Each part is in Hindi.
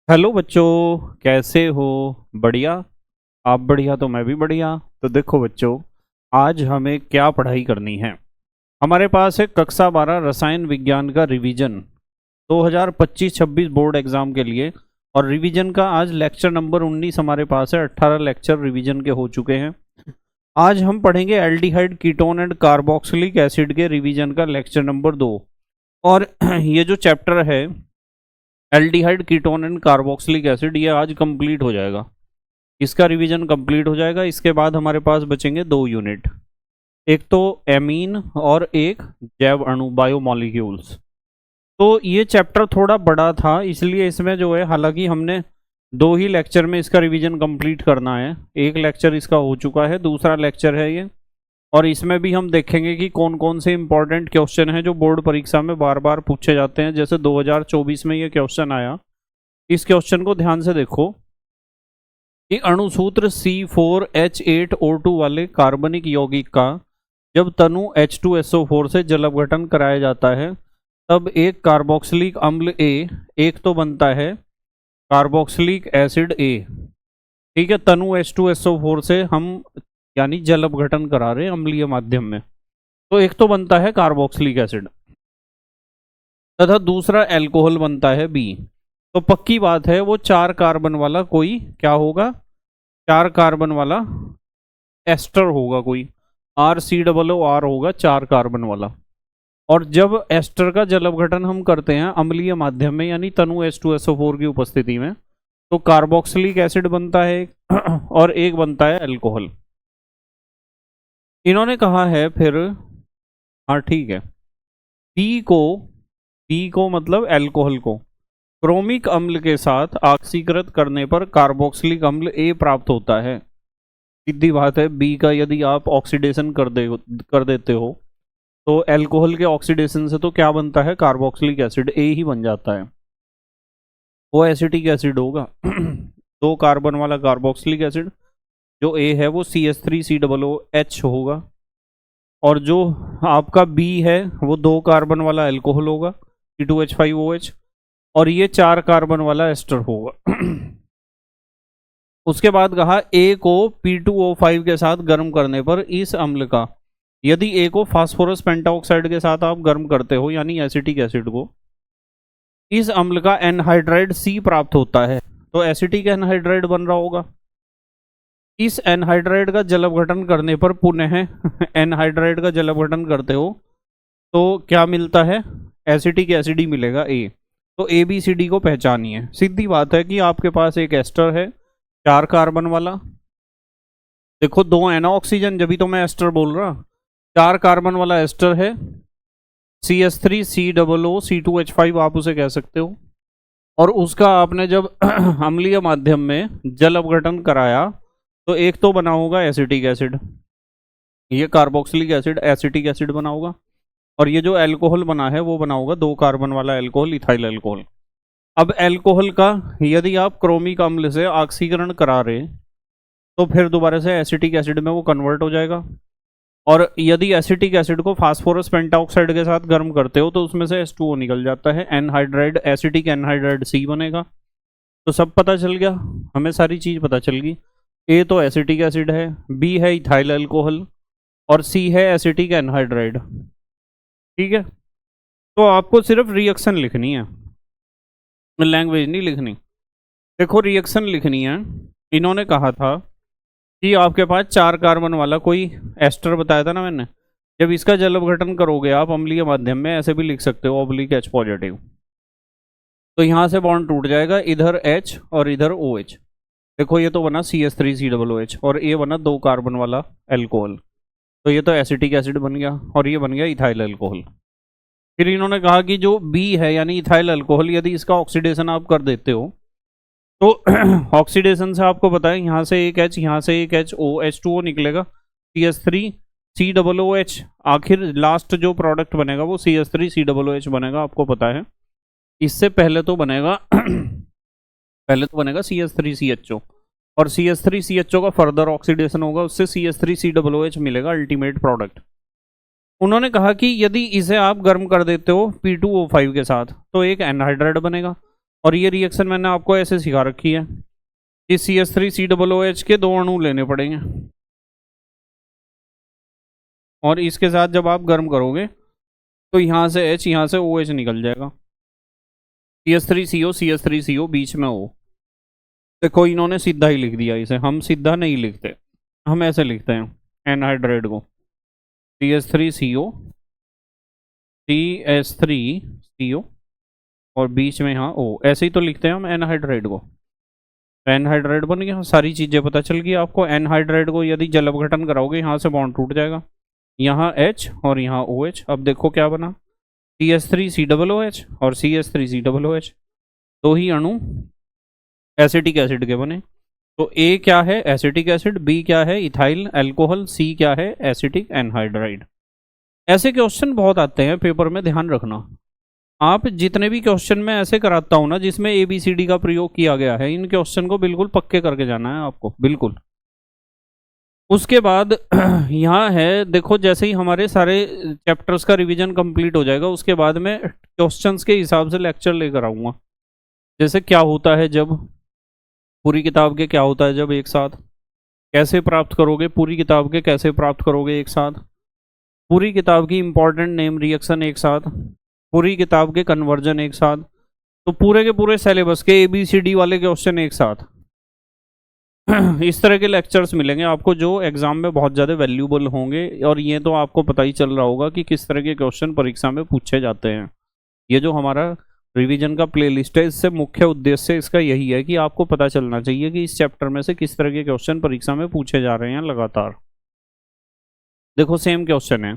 हेलो बच्चों, कैसे हो? बढ़िया। आप बढ़िया तो मैं भी बढ़िया। तो देखो बच्चों, आज हमें क्या पढ़ाई करनी है। हमारे पास है कक्षा 12 रसायन विज्ञान का रिवीजन 2025-26 बोर्ड एग्जाम के लिए। और रिवीजन का आज लेक्चर नंबर 19 हमारे पास है। 18 लेक्चर रिवीजन के हो चुके हैं। आज हम पढ़ेंगे aldehyde ketone and carboxylic acid के रिवीजन का लेक्चर नंबर 2। और ये जो चैप्टर है aldehyde ketone and carboxylic acid, ये आज कंप्लीट हो जाएगा। इसका रिवीजन कंप्लीट हो जाएगा। इसके बाद हमारे पास बचेंगे 2 यूनिट, एक तो एमीन और एक जैव अणु बायोमॉलिक्यूल्स। तो ये चैप्टर थोड़ा बड़ा था, इसलिए इसमें जो है, हालांकि हमने 2 ही लेक्चर में इसका रिवीजन कंप्लीट करना है। एक लेक्चर इसका हो चुका है, दूसरा लेक्चर है ये। और इसमें भी हम देखेंगे कि कौन कौन से इंपॉर्टेंट क्वेश्चन हैं जो बोर्ड परीक्षा में बार बार पूछे जाते हैं। जैसे 2024 में ये क्वेश्चन आया, इस क्वेश्चन को ध्यान से देखो कि अणुसूत्र C4H8O2 वाले कार्बनिक यौगिक का जब तनु H2SO4 से जल अपघटन कराया जाता है, तब एक कार्बोक्सिलिक अम्ल A एक तो बनता है कार्बोक्सिलिक एसिड A। ठीक है, तनु H2SO4 से हम यानी जल अपघटन करा रहे हैं अम्लीय माध्यम में, तो एक तो बनता है कार्बोक्सिलिक एसिड तथा दूसरा एल्कोहल बनता है B। तो पक्की बात है वो 4 कार्बन वाला कोई क्या होगा, 4 कार्बन वाला एस्टर होगा, कोई RCOOR होगा, 4 कार्बन वाला। और जब एस्टर का जल अपघटन हम करते हैं अम्लीय माध्यम में यानी तनु H2SO4 की उपस्थिति में, तो कार्बोक्सिलिक एसिड बनता है एक और एक बनता है एल्कोहल। इन्होंने कहा है फिर, हाँ ठीक है, बी को मतलब एल्कोहल को क्रोमिक अम्ल के साथ ऑक्सीकृत करने पर कार्बोक्सिलिक अम्ल A प्राप्त होता है। सीधी बात है, बी का यदि आप ऑक्सीडेशन कर देते हो तो एल्कोहल के ऑक्सीडेशन से तो क्या बनता है, कार्बोक्सिलिक एसिड A ही बन जाता है। वो एसिटिक एसिड होगा 2 कार्बन वाला कार्बोक्सिलिक एसिड, जो A है वो CH3COOH होगा। और जो आपका B है वो 2 कार्बन वाला एल्कोहल होगा C2H5OH, और ये 4 कार्बन वाला एस्टर होगा। उसके बाद कहा A को P2O5 के साथ गर्म करने पर इस अम्ल का, यदि A को फास्फोरस पेंटाऑक्साइड के साथ आप गर्म करते हो यानी एसिटिक एसिड को, इस अम्ल का एनहाइड्राइड C प्राप्त होता है, तो एसिटिक एनहाइड्राइड बन रहा होगा। इस एनहाइड्राइड का जल अपघटन करने पर पुनः एनहाइड्राइड का जल अपघटन करते हो तो क्या मिलता है, एसिटिक एसिड ही मिलेगा A। तो ABCD को पहचानिए। सीधी बात है कि आपके पास एक एस्टर है 4 कार्बन वाला, देखो 2 है ना ऑक्सीजन, जब भी तो मैं एस्टर बोल रहा, 4 कार्बन वाला एस्टर है CH3COOC2H5 आप उसे कह सकते हो। और उसका आपने जब अम्लीय माध्यम में जल अपघटन कराया तो एक तो बना होगा एसिटिक एसिड, ये कार्बोक्सिलिक एसिड एसिटिक एसिड बना होगा। और ये जो एल्कोहल बना है वो बना होगा 2 कार्बन वाला एल्कोहल, इथाइल एल्कोहल। अब एल्कोहल का यदि आप क्रोमिक अम्ल से ऑक्सीकरण करा रहे तो फिर दोबारा से एसिटिक एसिड में वो कन्वर्ट हो जाएगा। और यदि एसिटिक एसिड को फास्फोरस पेंटाऑक्साइड के साथ गर्म करते हो तो उसमें से H2O निकल जाता है, एनहाइड्राइड एसिटिक एनहाइड्राइड C बनेगा। तो सब पता चल गया, हमें सारी चीज पता चल गई। A तो एसिटिक एसिड है, B है इथाइल अल्कोहल, और C है एसिटिक एनहाइड्राइड। ठीक है, तो आपको सिर्फ रिएक्शन लिखनी है, लैंग्वेज नहीं लिखनी। देखो रिएक्शन लिखनी है। इन्होंने कहा था कि आपके पास 4 कार्बन वाला कोई एस्टर बताया था ना मैंने, जब इसका जल अपघटन करोगे आप अम्लीय माध्यम में, ऐसे भी लिख सकते हो ऑब्लिक H पॉजिटिव, तो यहाँ से बॉन्ड टूट जाएगा, इधर H और इधर OH। देखो ये तो बना CH3COOH और ये बना 2 कार्बन वाला एल्कोहल, तो ये तो एसिटिक एसिड बन गया और ये बन गया इथाइल अल्कोहल। फिर इन्होंने कहा कि जो B है यानी इथाइल अल्कोहल, यदि इसका ऑक्सीडेशन आप कर देते हो तो ऑक्सीडेशन से आपको पता है यहाँ से एक H, यहाँ से एक H, H2O निकलेगा, CH3COOH, आखिर लास्ट जो प्रोडक्ट बनेगा वो CH3COOH बनेगा, आपको पता है। इससे पहले तो बनेगा CH3CHO, और CH3CHO का फर्दर ऑक्सीडेशन होगा, उससे CH3COOH मिलेगा अल्टीमेट प्रोडक्ट। उन्होंने कहा कि यदि इसे आप गर्म कर देते हो P2O5 के साथ तो एक एनहाइड्राइड बनेगा, और ये रिएक्शन मैंने आपको ऐसे सिखा रखी है कि CH3COOH के 2 अणु लेने पड़ेंगे और इसके साथ जब आप गर्म करोगे तो यहाँ से H, यहाँ से OH निकल जाएगा। CH3CO CH3CO बीच में O। देखो इन्होंने सीधा ही लिख दिया इसे, हम सीधा नहीं लिखते, हम ऐसे लिखते हैं एनहाइड्राइड को CH3CO CH3CO और बीच में यहाँ O, ऐसे ही तो लिखते हैं हम एनहाइड्राइड को। एनहाइड्राइड बन गया, सारी चीज़ें पता चल गई आपको। एनहाइड्राइड को यदि जल अपघटन कराओगे यहाँ से बॉन्ड टूट जाएगा, यहाँ H और यहाँ OH। अब देखो क्या बना, CH3COOH और CH3COOH, 2 ही अणु एसिटिक एसिड के बने। तो A क्या है, एसिटिक एसिड, B क्या है, इथाइल अल्कोहल, C क्या है, एसिटिक एनहाइड्राइड। ऐसे क्वेश्चन बहुत आते हैं पेपर में, ध्यान रखना। आप जितने भी क्वेश्चन में ऐसे कराता हूं ना जिसमें ABCD का प्रयोग किया गया है, इन क्वेश्चन को बिल्कुल पक्के करके जाना है आपको, बिल्कुल। उसके बाद यहाँ है, देखो जैसे ही हमारे सारे चैप्टर्स का रिवीजन कंप्लीट हो जाएगा उसके बाद मैं क्वेश्चंस के हिसाब से लेक्चर लेकर आऊँगा। जैसे क्या होता है जब, पूरी किताब के क्या होता है जब एक साथ, कैसे प्राप्त करोगे पूरी किताब के, कैसे प्राप्त करोगे एक साथ, पूरी किताब की इंपॉर्टेंट नेम रिएक्शन एक साथ, पूरी किताब के कन्वर्जन एक साथ, तो पूरे के पूरे सिलेबस के ABCD वाले क्वेश्चन एक साथ। इस तरह के लेक्चर्स मिलेंगे आपको जो एग्जाम में बहुत ज़्यादा वैल्यूबल होंगे, और ये तो आपको पता ही चल रहा होगा कि किस तरह के क्वेश्चन परीक्षा में पूछे जाते हैं। ये जो हमारा रिवीजन का प्लेलिस्ट है, इससे मुख्य उद्देश्य इसका यही है कि आपको पता चलना चाहिए कि इस चैप्टर में से किस तरह के क्वेश्चन परीक्षा में पूछे जा रहे हैं लगातार। देखो सेम क्वेश्चन है,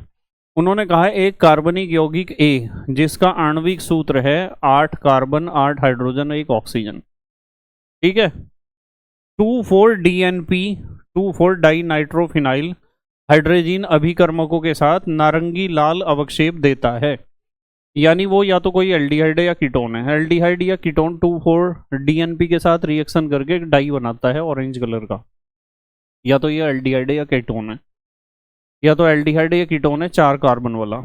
उन्होंने कहा एक कार्बनिक यौगिक A जिसका आणविक सूत्र है 8 कार्बन 8 हाइड्रोजन 1 ऑक्सीजन, ठीक है, 2,4-DNP 2,4-डाइनाइट्रोफिनाइल हाइड्रोजन अभिकर्मकों के साथ नारंगी लाल अवक्षेप देता है। यानी वो या तो कोई एल्डिहाइड या कीटोन है, एल्डिहाइड या कीटोन 2,4-DNP के साथ रिएक्शन करके डाई बनाता है ऑरेंज कलर का, या तो ये एल्डिहाइड या कीटोन है, या तो एल्डिहाइड या कीटोन है 4 कार्बन वाला।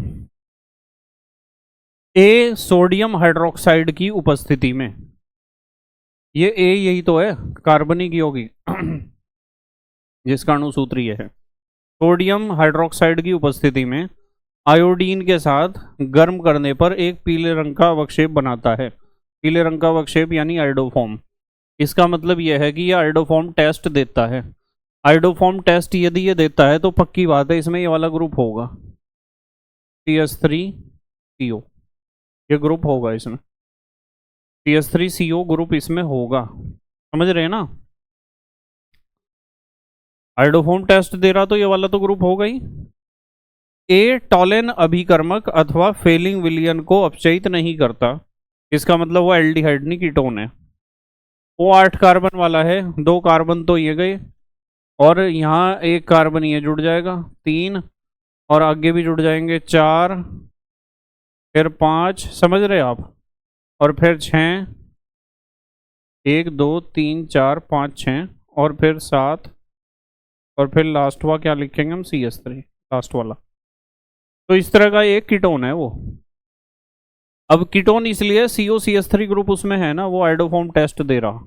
A सोडियम हाइड्रोक्साइड की उपस्थिति में, ये A यही तो है कार्बनिक यौगिक जिसका अणु सूत्र ये है, सोडियम हाइड्रोक्साइड की उपस्थिति में आयोडीन के साथ गर्म करने पर एक पीले रंग का अवक्षेप बनाता है। पीले रंग का अवक्षेप यानी आयोडोफॉर्म। इसका मतलब यह है कि यह आयोडोफॉर्म टेस्ट देता है। आयोडोफॉर्म टेस्ट यदि ये देता है तो पक्की बात है इसमें ये वाला ग्रुप होगा, CH3CO, ये ग्रुप होगा इसमें, CH3CO ग्रुप इसमें होगा, समझ रहे हैं ना। आयोडोफॉर्म टेस्ट दे रहा तो ये वाला तो ग्रुप होगा ही। A टॉलेन अभिकर्मक अथवा फेलिंग विलियन को अपचयित नहीं करता, इसका मतलब वो एल्डिहाइड नहीं कीटोन है। वो 8 कार्बन वाला है, 2 कार्बन तो ये गए और यहाँ 1 कार्बन ये जुड़ जाएगा 3, और आगे भी जुड़ जाएंगे 4, फिर 5, समझ रहे आप, और फिर 6, 1 2 3 4 5 6, और फिर 7, और फिर लास्ट वाला क्या लिखेंगे हम, CH3 लास्ट वाला। तो इस तरह का एक कीटोन है वो। अब कीटोन इसलिए COCH3 ग्रुप उसमें है ना, वो आयोडोफॉर्म टेस्ट दे रहा।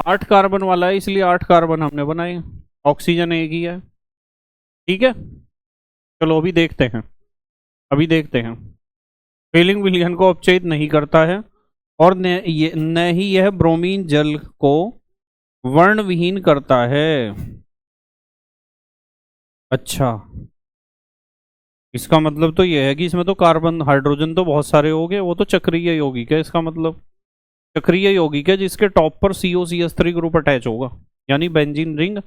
8 कार्बन वाला है इसलिए 8 कार्बन हमने बनाए, ऑक्सीजन एक ही है, ठीक है। चलो अभी देखते हैं, अभी देखते हैं। फेलिंग विलियन को अपचयित नहीं करता है, और न ही यह ब्रोमीन जल को वर्णविहीन करता है। अच्छा, इसका मतलब तो यह है कि इसमें तो कार्बन हाइड्रोजन तो बहुत सारे हो गए, वो तो चक्रीय यौगिक है। इसका मतलब चक्रीय यौगिक है जिसके टॉप पर COCH3 ग्रुप अटैच होगा, यानी बेंजीन रिंग।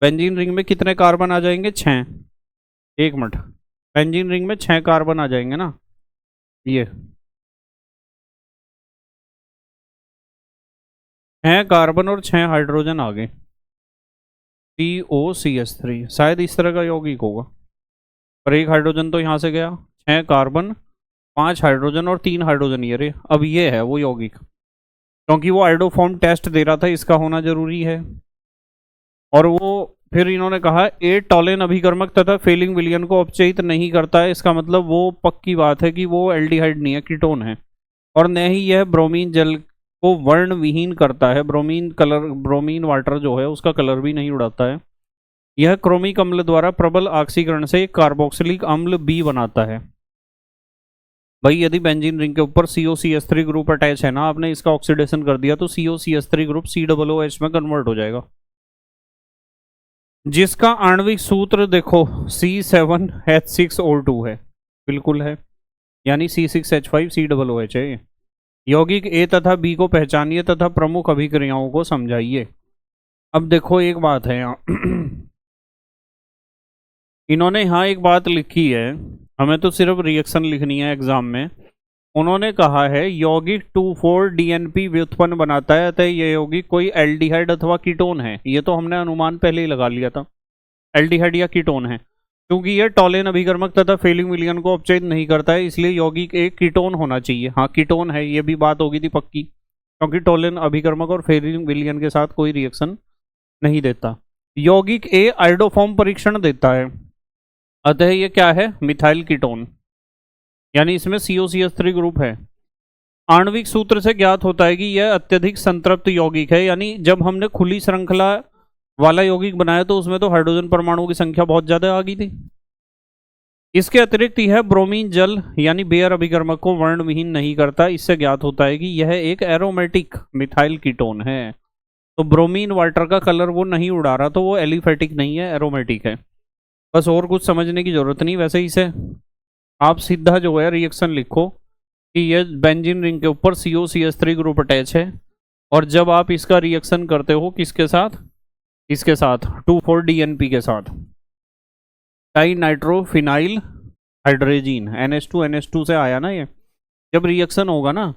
बेंजीन रिंग में कितने कार्बन आ जाएंगे, 6। 1 मिनट, बेंजीन रिंग में 6 कार्बन आ जाएंगे ना, ये 6 कार्बन और 6 हाइड्रोजन आ गए, COCH3 शायद इस तरह का यौगिक होगा। और 1 हाइड्रोजन तो यहाँ से गया, 6 कार्बन 5 हाइड्रोजन और 3 हाइड्रोजन ये रहे। अब ये है वो यौगिक, क्योंकि वो आयोडोफॉर्म टेस्ट दे रहा था, इसका होना जरूरी है। और वो फिर इन्होंने कहा A टॉलेन अभिकर्मक तथा फेलिंग विलियन को अपचयित नहीं करता है, इसका मतलब वो पक्की बात है कि वो एल्डिहाइड नहीं है, कीटोन है। और न ही यह ब्रोमीन जल को वर्ण विहीन करता है। ब्रोमीन वाटर जो है उसका कलर भी नहीं उड़ाता है। यह क्रोमिक अम्ल द्वारा प्रबल ऑक्सीकरण से कार्बोक्सिलिक अम्ल बी बनाता है। भाई यदि बेंजीन रिंग के ऊपर COCH3 ग्रुप अटैच है ना, आपने इसका ऑक्सीडेशन कर दिया तो COCH3 ग्रुप COOH में कन्वर्ट हो जाएगा, जिसका आणविक सूत्र देखो C7H6O2 है, बिल्कुल है, यानी C6H5COOH है। यौगिक ए तथा बी को पहचानिए तथा प्रमुख अभिक्रियाओं को समझाइए। अब देखो एक बात है यहाँ इन्होंने यहाँ एक बात लिखी है, हमें तो सिर्फ रिएक्शन लिखनी है एग्जाम में। उन्होंने कहा है यौगिक 2,4-DNP व्युत्पन्न बनाता है, अतः यह यौगिक कोई एल्डिहाइड अथवा कीटोन है। ये तो हमने अनुमान पहले ही लगा लिया था, एल्डिहाइड या कीटोन है, क्योंकि यह टॉलेन अभिकर्मक तथा फेलिंग विलयन को अपचयित नहीं करता है, इसलिए यौगिक एक कीटोन होना चाहिए। हाँ कीटोन है, ये भी बात होगी थी पक्की, क्योंकि टॉलेन अभिकर्मक और फेलिंग विलयन के साथ कोई रिएक्शन नहीं देता। यौगिक ए आइडोफॉर्म परीक्षण देता है, अतः ये क्या है, मिथाइल कीटोन, यानी इसमें COCH3 ग्रुप है। आणविक सूत्र से ज्ञात होता है कि यह अत्यधिक संतृप्त यौगिक है, यानी जब हमने खुली श्रृंखला वाला यौगिक बनाया तो उसमें तो हाइड्रोजन परमाणुओं की संख्या बहुत ज्यादा आ गई थी। इसके अतिरिक्त यह ब्रोमीन जल यानी बेयर अभिकर्मक को वर्ण विहीन नहीं करता, इससे ज्ञात होता है कि यह एक एरोमेटिक मिथाइल कीटोन है। तो ब्रोमीन वाटर का कलर वो नहीं उड़ा रहा, तो वो एलिफेटिक नहीं है, एरोमेटिक है। बस और कुछ समझने की जरूरत नहीं। वैसे ही से आप सीधा जो है रिएक्शन लिखो कि यह बेंजीन रिंग के ऊपर COCH3 ग्रुप अटैच है, और जब आप इसका रिएक्शन करते हो किसके साथ, इसके साथ 2,4-DNP के साथ, डाई नाइट्रोफिनाइल हाइड्रोजीन NH2 से आया ना, ये जब रिएक्शन होगा ना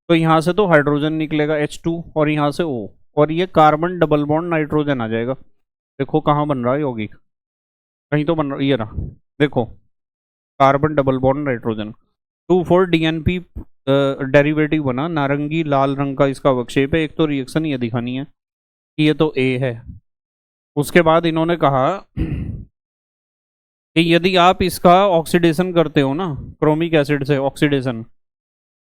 तो यहाँ से तो हाइड्रोजन निकलेगा H2 और यहाँ से O, और ये कार्बन डबल बॉन्ड नाइट्रोजन आ जाएगा। देखो कहाँ बन रहा है यौगिक, कहीं तो बन रहा, ये रहा देखो, carbon double bond nitrogen 2,4-DNP derivative बना, नारंगी लाल रंग का इसका अवक्षेप है। एक तो रिएक्शन ये दिखानी है कि ये तो A है। उसके बाद इन्होंने कहा कि यदि आप इसका ऑक्सीडेशन करते हो ना, क्रोमिक एसिड से ऑक्सीडेशन,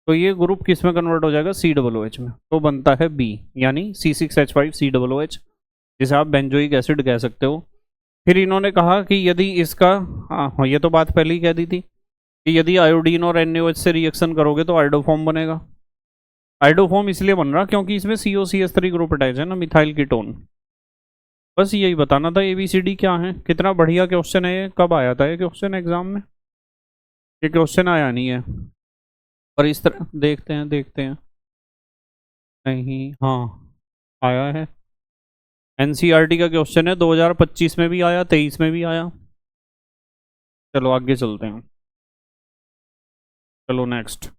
तो ये ग्रुप किस में कन्वर्ट हो जाएगा, COOH में, तो बनता है B, यानी C6H5COOH, जिसे आप बेंजोइक एसिड कह सकते हो। फिर इन्होंने कहा कि यदि इसका, हाँ ये तो बात पहले ही कह दी थी कि यदि आयोडीन और NaOH से रिएक्शन करोगे तो आइडोफॉर्म बनेगा। आइडोफॉर्म इसलिए बन रहा क्योंकि इसमें COCH3 ग्रुप अटैच है ना, मिथाइल कीटोन। बस यही बताना था ABCD क्या है। कितना बढ़िया क्वेश्चन है ये, कब आया था ये क्वेश्चन एग्जाम में, ये क्वेश्चन आया नहीं है, पर इस तरह देखते हैं नहीं, हाँ आया है, NCERT का क्वेश्चन है, 2025 में भी आया, 23 में भी आया। चलो आगे चलते हैं, चलो नेक्स्ट,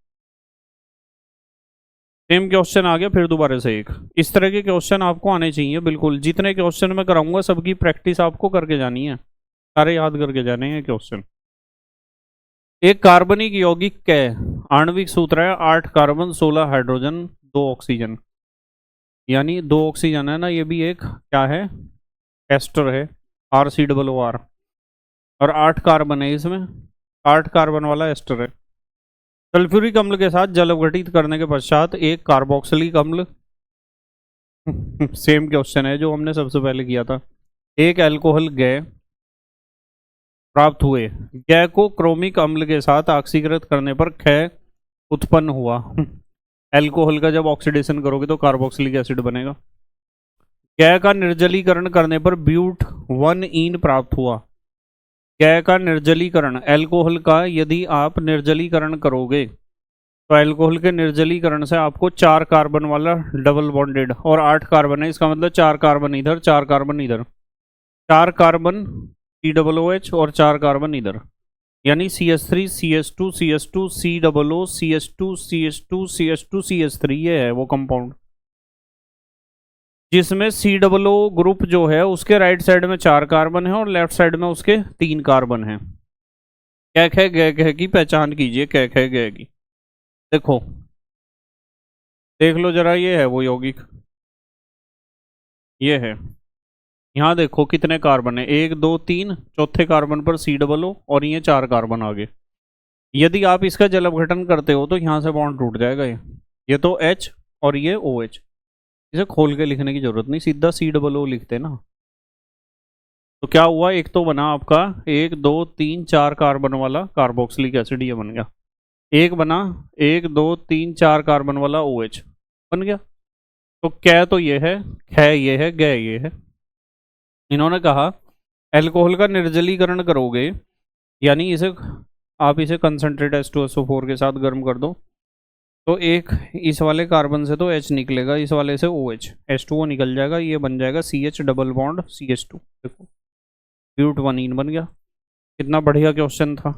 सेम क्वेश्चन आ गया फिर दोबारा से एक। इस तरह के क्वेश्चन आपको आने चाहिए बिल्कुल, जितने क्वेश्चन मैं कराऊंगा सबकी प्रैक्टिस आपको करके जानी है, सारे याद करके जाने हैं क्वेश्चन। एक कार्बनिक यौगिक के आणविक सूत्र है 8 कार्बन 16 हाइड्रोजन 2 ऑक्सीजन, यानी 2 ऑक्सीजन है ना, ये भी एक क्या है, एस्टर है, RCOOR, और 8 कार्बन है इसमें, 8 कार्बन वाला एस्टर है। सल्फ्यूरिक अम्ल के साथ जल अपघटित करने के पश्चात एक कार्बोक्सिलिक अम्ल सेम क्वेश्चन है जो हमने सबसे पहले किया था, एक अल्कोहल गैस प्राप्त हुए। गैस को क्रोमिक अम्ल के साथ ऑक्सीकृत करने पर क्षय उत्पन्न हुआ। अल्कोहल का जब ऑक्सीडेशन करोगे तो कार्बोक्सिलिक एसिड बनेगा। गैस का निर्जलीकरण करने पर ब्यूट 1 प्राप्त हुआ। गैस का निर्जलीकरण, अल्कोहल का यदि आप निर्जलीकरण करोगे तो अल्कोहल के निर्जलीकरण से आपको 4 कार्बन वाला डबल बॉन्डेड, और 8 कार्बन है, इसका मतलब 4 कार्बन इधर 4 कार्बन इधर, 4 कार्बन COOH और 4 कार्बन इधर, यानी CH3 CH2 CH2 COO CH2 CH2 CH2 CH3, ये है वो कंपाउंड जिसमें COO ग्रुप जो है उसके राइट साइड में 4 कार्बन है और लेफ्ट साइड में उसके 3 कार्बन है। क्या है गै की पहचान कीजिए, क्या है गै की, देखो देख लो जरा, ये है वो यौगिक, ये है, यहाँ देखो कितने कार्बन है, 1 2 3, चौथे कार्बन पर COO और ये 4 कार्बन आगे। यदि आप इसका जल अपघटन करते हो तो यहाँ से बॉन्ड टूट जाएगा, ये तो H और ये OH। इसे खोल के लिखने की जरूरत नहीं, सीधा COO लिखते ना। तो क्या हुआ, एक तो बना आपका 1 2 3 4 कार्बन वाला कार्बोक्सिलिक एसिड, ये बन गया। एक बना 1 2 3 4 कार्बन वाला OH बन गया। तो कै तो ये है, खे ये है, गै ये है। इन्होंने कहा एल्कोहल का निर्जलीकरण करोगे, यानी इसे आप इसे कंसंट्रेट H2SO4 के साथ गर्म कर दो, तो एक इस वाले कार्बन से तो H निकलेगा, इस वाले से OH, H2O निकल जाएगा, ये बन जाएगा CH डबल बॉन्ड CH2। देखो ब्यूटवनीन बन गया। कितना बढ़िया क्वेश्चन था,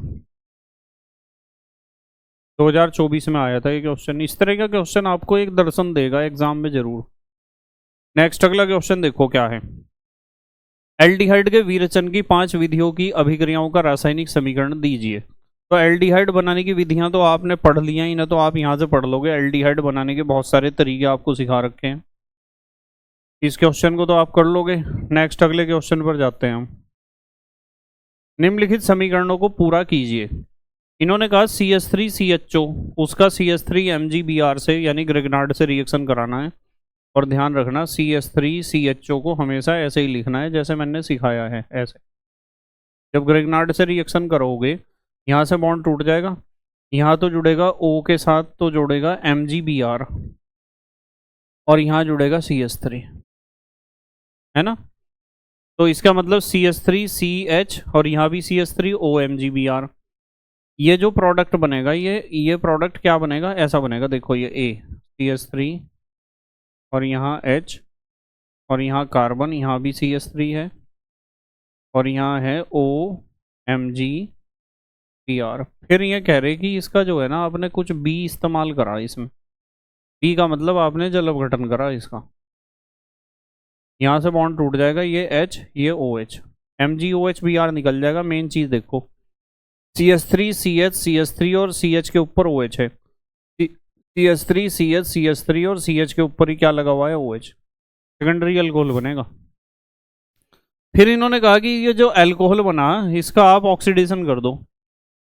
2024 में आया था ये क्वेश्चन। इस तरह का क्वेश्चन आपको एक दर्शन देगा एग्जाम में जरूर। नेक्स्ट अगला क्वेश्चन देखो क्या है। एल्डिहाइड के विरेचन की 5 विधियों की अभिक्रियाओं का रासायनिक समीकरण दीजिए। तो एल्डिहाइड बनाने की विधियां तो आपने पढ़ लिया ही ना, तो आप यहां से पढ़ लोगे। एल्डिहाइड बनाने के बहुत सारे तरीके आपको सिखा रखे हैं, इस क्वेश्चन को तो आप कर लोगे। नेक्स्ट अगले क्वेश्चन पर जाते हैं हम। निम्नलिखित समीकरणों को पूरा कीजिए। इन्होंने कहा CH3CHO, उसका CH3 MgBr से यानी ग्रेगनार्ड से रिएक्शन कराना है। और ध्यान रखना CH3CHO को हमेशा ऐसे ही लिखना है जैसे मैंने सिखाया है, ऐसे। जब ग्रेगनार्ड से रिएक्शन करोगे, यहाँ से बॉन्ड टूट जाएगा, यहाँ तो जुड़ेगा O के साथ, तो जुड़ेगा MgBr, और यहाँ जुड़ेगा CH3, है ना। तो इसका मतलब CH3CH और यहाँ भी CH3O MgBr। ये जो प्रोडक्ट बनेगा, ये प्रोडक्ट क्या बनेगा, ऐसा बनेगा। देखो ये CH3 और यहाँ H, और यहाँ कार्बन, यहाँ भी CH3 है, और यहाँ है OMgBr। फिर ये कह रहे कि इसका जो है ना, आपने कुछ B इस्तेमाल करा इसमें। B का मतलब आपने जल अपघटन करा इसका। यहाँ से बॉन्ड टूट जाएगा, ये H ये OH, MgOHBr निकल जाएगा। मेन चीज देखो, CH3 CH CH3 और CH के ऊपर OH है। CH3 CH CH3 और CH के ऊपर ही क्या लगा हुआ है, OH। सेकेंडरी अल्कोहल बनेगा। फिर इन्होंने कहा कि ये जो अल्कोहल बना, इसका आप ऑक्सीडेशन कर दो।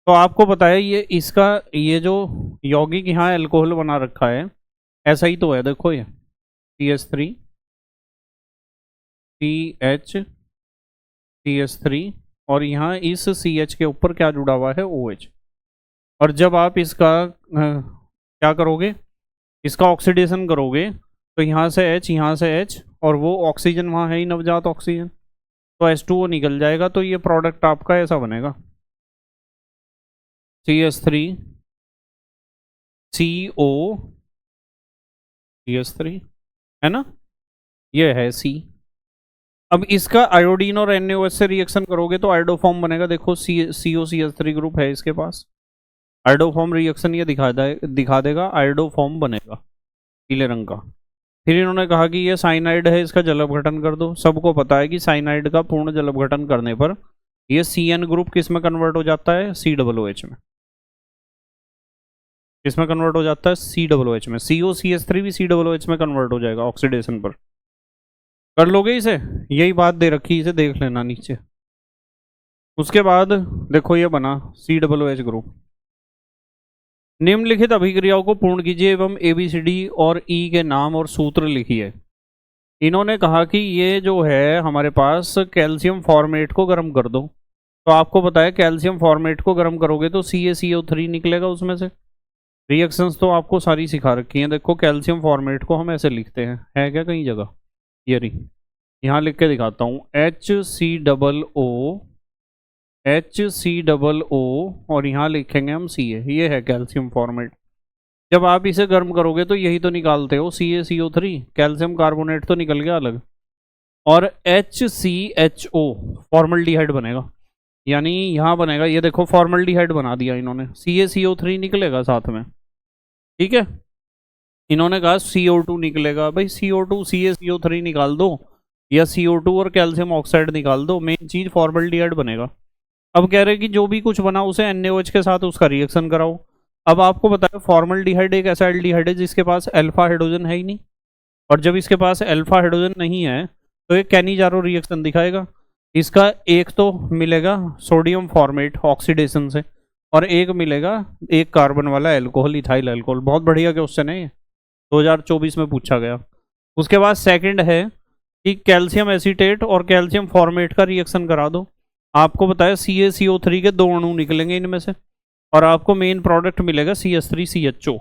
तो आपको पता है ये इसका, ये जो यौगिक यहाँ अल्कोहल बना रखा है, ऐसा ही तो है। देखो ये CH3 CH CH3 और यहाँ इस CH के ऊपर क्या जुड़ा हुआ है, OH। और जब आप इसका क्या करोगे, इसका ऑक्सीडेशन करोगे, तो यहाँ से H यहाँ से H, और वो ऑक्सीजन वहाँ है ही, नवजात ऑक्सीजन, तो H2O निकल जाएगा। तो ये प्रोडक्ट आपका ऐसा बनेगा, CH3 CO CH3, है ना, ये है C। अब इसका आयोडीन और NaOH से रिएक्शन करोगे तो आयोडोफॉर्म बनेगा। देखो COCH3 ग्रुप है इसके पास, आयोडोफॉर्म रिएक्शन ये दिखा देगा, आयोडोफॉर्म बनेगा पीले रंग का। फिर इन्होंने कहा कि ये साइनाइड है, इसका जल अपघटन कर दो। सबको पता है कि साइनाइड का पूर्ण जल अपघटन करने पर ये CN ग्रुप किस में कन्वर्ट हो जाता है, COOH में। किसमें कन्वर्ट हो जाता है, COOH में। COCH3 भी COOH में कन्वर्ट हो जाएगा ऑक्सीडेशन पर। कर लोगे इसे, यही बात दे रखी, इसे देख लेना नीचे। उसके बाद देखो ये बना COOH ग्रुप। निम्नलिखित अभिक्रियाओं को पूर्ण कीजिए एवं ABCD और E के नाम और सूत्र लिखिए। इन्होंने कहा कि ये जो है हमारे पास कैल्शियम फॉर्मेट को गर्म कर दो। तो आपको पता है कैल्शियम फॉर्मेट को गर्म करोगे तो CaCO3 निकलेगा उसमें से। रिएक्शंस तो आपको सारी सिखा रखी हैं। देखो कैल्शियम फॉर्मेट को हम ऐसे लिखते हैं, है क्या कहीं जगह, ये रही, यहाँ लिख के दिखाता हूँ, HCOO और यहाँ लिखेंगे हम Ca। ये है कैल्शियम फॉर्मेट। जब आप इसे गर्म करोगे तो यही तो निकालते हो, CaCO3, कैल्शियम कार्बोनेट तो निकल गया अलग, और HCHO फॉर्मल्डिहाइड बनेगा। यानी यहाँ बनेगा, ये देखो फॉर्मल्डिहाइड बना दिया इन्होंने, CaCO3 निकलेगा साथ में, ठीक है। इन्होंने कहा CO2 निकलेगा। भाई CO2 CaCO3 निकाल दो, या CO2 और कैल्शियम ऑक्साइड निकाल दो, मेन चीज फॉर्मल्डिहाइड बनेगा। अब कह रहे हैं कि जो भी कुछ बना उसे NaOH के साथ उसका रिएक्शन कराओ। अब आपको पता है फॉर्मल्डिहाइड एक ऐसा एल्डिहाइड है जिसके पास अल्फा हाइड्रोजन है ही नहीं, और जब इसके पास अल्फा हाइड्रोजन नहीं है तो एक कैनिजारो रिएक्शन दिखाएगा। इसका एक तो मिलेगा सोडियम फॉर्मेट ऑक्सीडेशन से, और एक मिलेगा एक कार्बन वाला एल्कोहल, इथाइल एल्कोहल। बहुत बढ़िया क्वेश्चन है ये, 2024 में पूछा गया। उसके बाद सेकंड है कि कैल्शियम एसीटेट और कैल्शियम फॉर्मेट का रिएक्शन करा दो। आपको बताया CaCO3 के 2 अणु निकलेंगे इनमें से और आपको मेन प्रोडक्ट मिलेगा CH3CHO।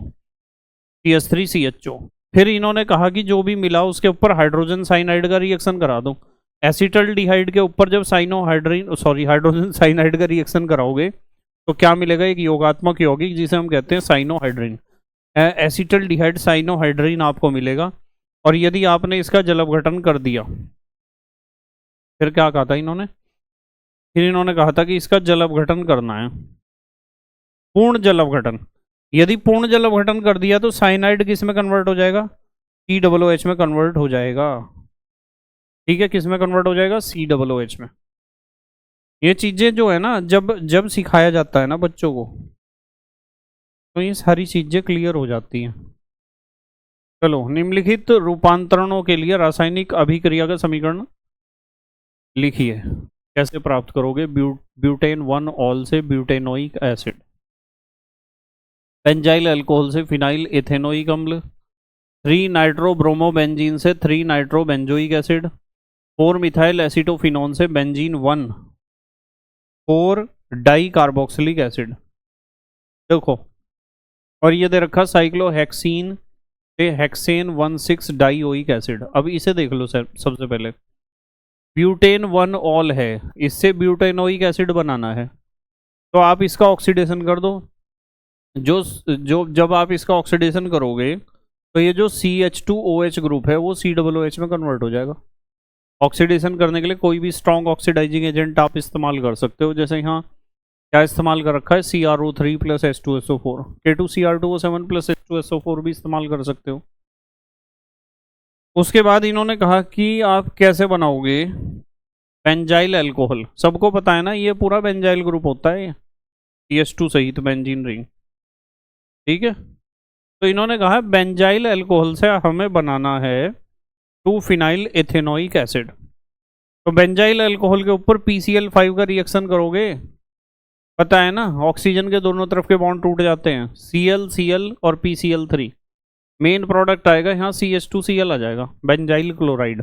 फिर इन्होंने कहा कि जो भी मिला उसके ऊपर हाइड्रोजन साइनाइड का रिएक्शन करा दो। एसिटल्डिहाइड के ऊपर जब हाइड्रोजन साइनाइड का रिएक्शन कराओगे तो क्या मिलेगा, एक योगात्मक यौगिक जिसे हम कहते हैं साइनोहाइड्रिन। एसिटल्डिहाइड साइनोहाइड्रिन आपको मिलेगा। और यदि आपने इसका जलवघटन कर दिया, फिर क्या कहा था इन्होंने, फिर इन्होंने कहा था कि इसका जलवघटन करना है, पूर्ण जलवघटन। यदि पूर्ण जलवघटन कर दिया तो साइनाइड किस में कन्वर्ट हो जाएगा, COOH में कन्वर्ट हो जाएगा। ठीक है, किस में कन्वर्ट हो जाएगा, COOH में। ये चीजें जो है ना, जब सिखाया जाता है ना बच्चों को, तो ये सारी चीजें क्लियर हो जाती हैं। चलो, निम्नलिखित रूपांतरणों के लिए रासायनिक अभिक्रिया का समीकरण लिखिए। कैसे प्राप्त करोगे, ब्यूटेन 1 ऑल से ब्यूटेनोइक एसिड, बेंजाइल अल्कोहल से फिनाइल एथेनोइक अम्ल, 3 नाइट्रोब्रोमोबेंजीन से 3 नाइट्रोबेंजोइक एसिड, 4 मिथाइल एसिटोफिनोन से बेंजीन 1, 4 डाई कार्बोक्सिलिक एसिड। देखो, और ये दे रखा साइक्लोहेक्सीन से हेक्सेन 1,6 डाईओइक एसिड। अब इसे देख लो सर, सबसे पहले ब्यूटेन 1 ऑल है, इससे ब्यूटेनोइक एसिड बनाना है, तो आप इसका ऑक्सीडेशन कर दो। जब आप इसका ऑक्सीडेशन करोगे तो ये जो CH2OH ग्रुप है वो COOH में कन्वर्ट हो जाएगा। ऑक्सीडेशन करने के लिए कोई भी स्ट्रॉन्ग ऑक्सीडाइजिंग एजेंट आप इस्तेमाल कर सकते हो। जैसे यहाँ क्या इस्तेमाल कर रखा है, CrO3 + H2SO4, K2Cr2O7 + H2SO4 भी इस्तेमाल कर सकते हो। उसके बाद इन्होंने कहा कि आप कैसे बनाओगे बेंजाइल अल्कोहल। सबको पता है ना, ये पूरा बेंजाइल ग्रुप होता है, CH2 सहित बेंजीन रिंग। ठीक है, तो इन्होंने कहा बेंजाइल अल्कोहल से हमें बनाना है 2 फिनाइल एथेनोइक एसिड। तो बेंजाइल अल्कोहल के ऊपर PCl5 का रिएक्शन करोगे, पता है ना, ऑक्सीजन के दोनों तरफ के बॉन्ड टूट जाते हैं, Cl और PCl3। मेन प्रोडक्ट आएगा यहाँ CH2Cl आ जाएगा, बेंजाइल क्लोराइड।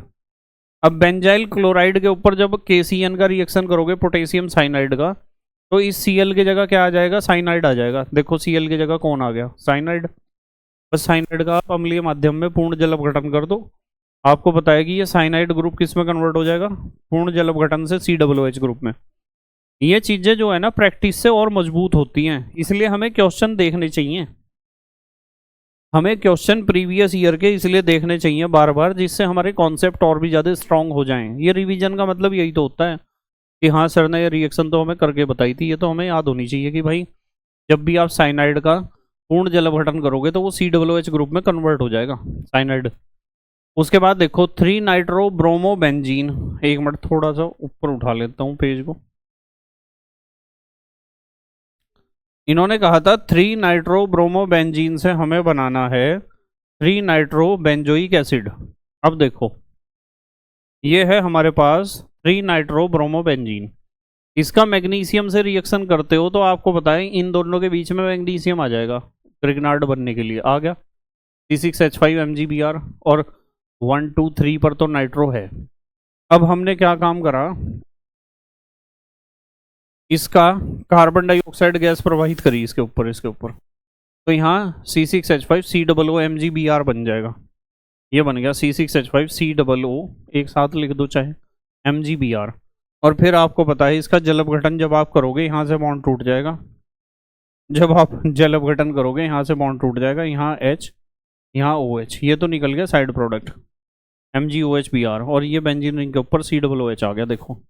अब बेंजाइल क्लोराइड के ऊपर जब KCN का रिएक्शन करोगे पोटेशियम साइनाइड का, तो इस Cl की जगह क्या आ जाएगा, साइनाइड आ जाएगा। देखो Cl की जगह कौन आ गया, साइनाइड। बस साइनाइड का आप अम्लीय माध्यम में पूर्ण जलवघटन कर दो। आपको बताया कि ये साइनाइड ग्रुप किस में कन्वर्ट हो जाएगा, पूर्ण जलवघटन से COOH ग्रुप में। ये चीजें जो है ना प्रैक्टिस से और मजबूत होती हैं, इसलिए हमें क्वेश्चन देखने चाहिए। हमें क्वेश्चन प्रीवियस ईयर के इसलिए देखने चाहिए बार बार, जिससे हमारे कॉन्सेप्ट और भी ज़्यादा स्ट्रांग हो जाएं। ये रिवीजन का मतलब यही तो होता है कि हाँ सर ने ये रिएक्शन तो हमें करके बताई थी, ये तो हमें याद होनी चाहिए कि भाई जब भी आप साइनाइड का पूर्ण जलवघटन करोगे तो वो COOH ग्रुप में कन्वर्ट हो जाएगा, साइनाइड। उसके बाद देखो 3 नाइट्रोब्रोमोबेंजीन, एक मिनट थोड़ा सा ऊपर उठा लेता हूँ पेज को। इन्होंने कहा था 3 नाइट्रोब्रोमोबेंजीन से हमें बनाना है 3 नाइट्रोबेंजोइक एसिड। अब देखो ये है हमारे पास 3 नाइट्रोब्रोमोबेंजीन, इसका मैग्नीशियम से रिएक्शन करते हो तो आपको बताएं इन दोनों के बीच में मैग्नीशियम आ जाएगा ग्रिग्नार्ड बनने के लिए, आ गया C6H5 MgBr, और 1 2 3 पर तो नाइट्रो है। अब हमने क्या काम करा, इसका कार्बन डाइऑक्साइड गैस प्रवाहित करी इसके ऊपर, तो यहाँ C6H5 COO MgBr बन जाएगा। ये बन गया C6H5 COO, एक साथ लिख दो चाहे, MgBr। और फिर आपको पता है इसका जलवघटन जब आप करोगे यहाँ से बॉन्ड टूट जाएगा, जब आप जलवघटन करोगे यहाँ से बॉन्ड टूट जाएगा, यहाँ H यहाँ OH, ये तो निकल गया साइड प्रोडक्ट MgOHBr, और ये बेंजीन रिंग के ऊपर COOH आ गया। देखो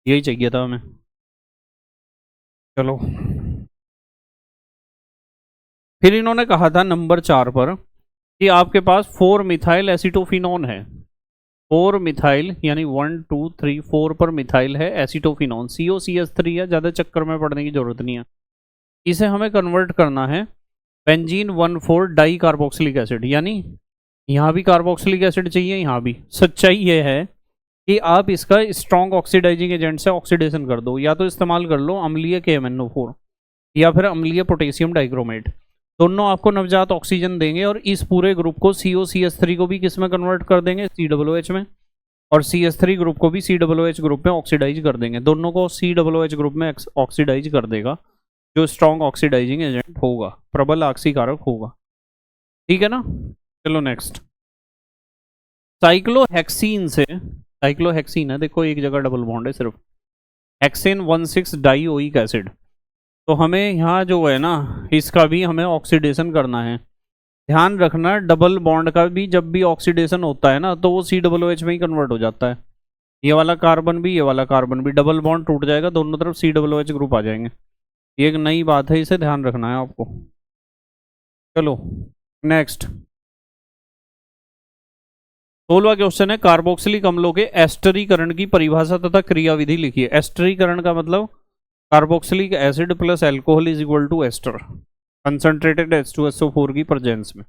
यही चाहिए था हमें। चलो, फिर इन्होंने कहा था नंबर 4 पर कि आपके पास 4 मिथाइल एसिटोफिनोन है, 4 मिथाइल यानी 1 2 3 4 पर मिथाइल है एसिटोफिनोन, COCH3 है, ज़्यादा चक्कर में पड़ने की जरूरत नहीं है। इसे हमें कन्वर्ट करना है बेंजीन 1,4 डाई कार्बोक्सिलिक एसिड, यानी यहाँ भी कार्बोक्सिलिक एसिड चाहिए, यहाँ भी। सच्चाई ये है कि आप इसका स्ट्रॉन्ग ऑक्सीडाइजिंग एजेंट से ऑक्सीडेशन कर दो, या तो इस्तेमाल कर लो अम्लीय KMnO4 या फिर अम्लीय पोटेशियम डाइक्रोमेट। दोनों आपको नवजात ऑक्सीजन देंगे और इस पूरे ग्रुप को COCH3 को भी किस में कन्वर्ट कर देंगे, COOH में, और CH3 ग्रुप को भी COOH ग्रुप में ऑक्सीडाइज कर देंगे। दोनों को COOH ग्रुप में ऑक्सीडाइज कर देगा, जो स्ट्रॉन्ग ऑक्सीडाइजिंग एजेंट होगा, प्रबल ऑक्सीकारक होगा। ठीक है ना। चलो नेक्स्ट, साइक्लोहेक्सीन से, साइक्लोहेक्सीन है, देखो एक जगह डबल बॉन्ड है सिर्फ, हेक्सेन 16 डाइओइक एसिड। तो हमें यहाँ जो है ना, इसका भी हमें ऑक्सीडेशन करना है। ध्यान रखना, डबल बॉन्ड का भी जब भी ऑक्सीडेशन होता है ना, तो वो COOH में ही कन्वर्ट हो जाता है। ये वाला कार्बन भी, ये वाला कार्बन भी, डबल बॉन्ड टूट जाएगा, दोनों तरफ COOH ग्रुप आ जाएंगे। ये एक नई बात है, इसे ध्यान रखना है आपको। चलो नेक्स्ट, 16वां क्वेश्चन है, कार्बोक्सिलिक अम्लों के एस्टरीकरण की परिभाषा तथा क्रियाविधि लिखिए। एस्टरीकरण का मतलब carboxylic acid plus alcohol is equal to ester, concentrated H2SO4 की प्रेजेंस में।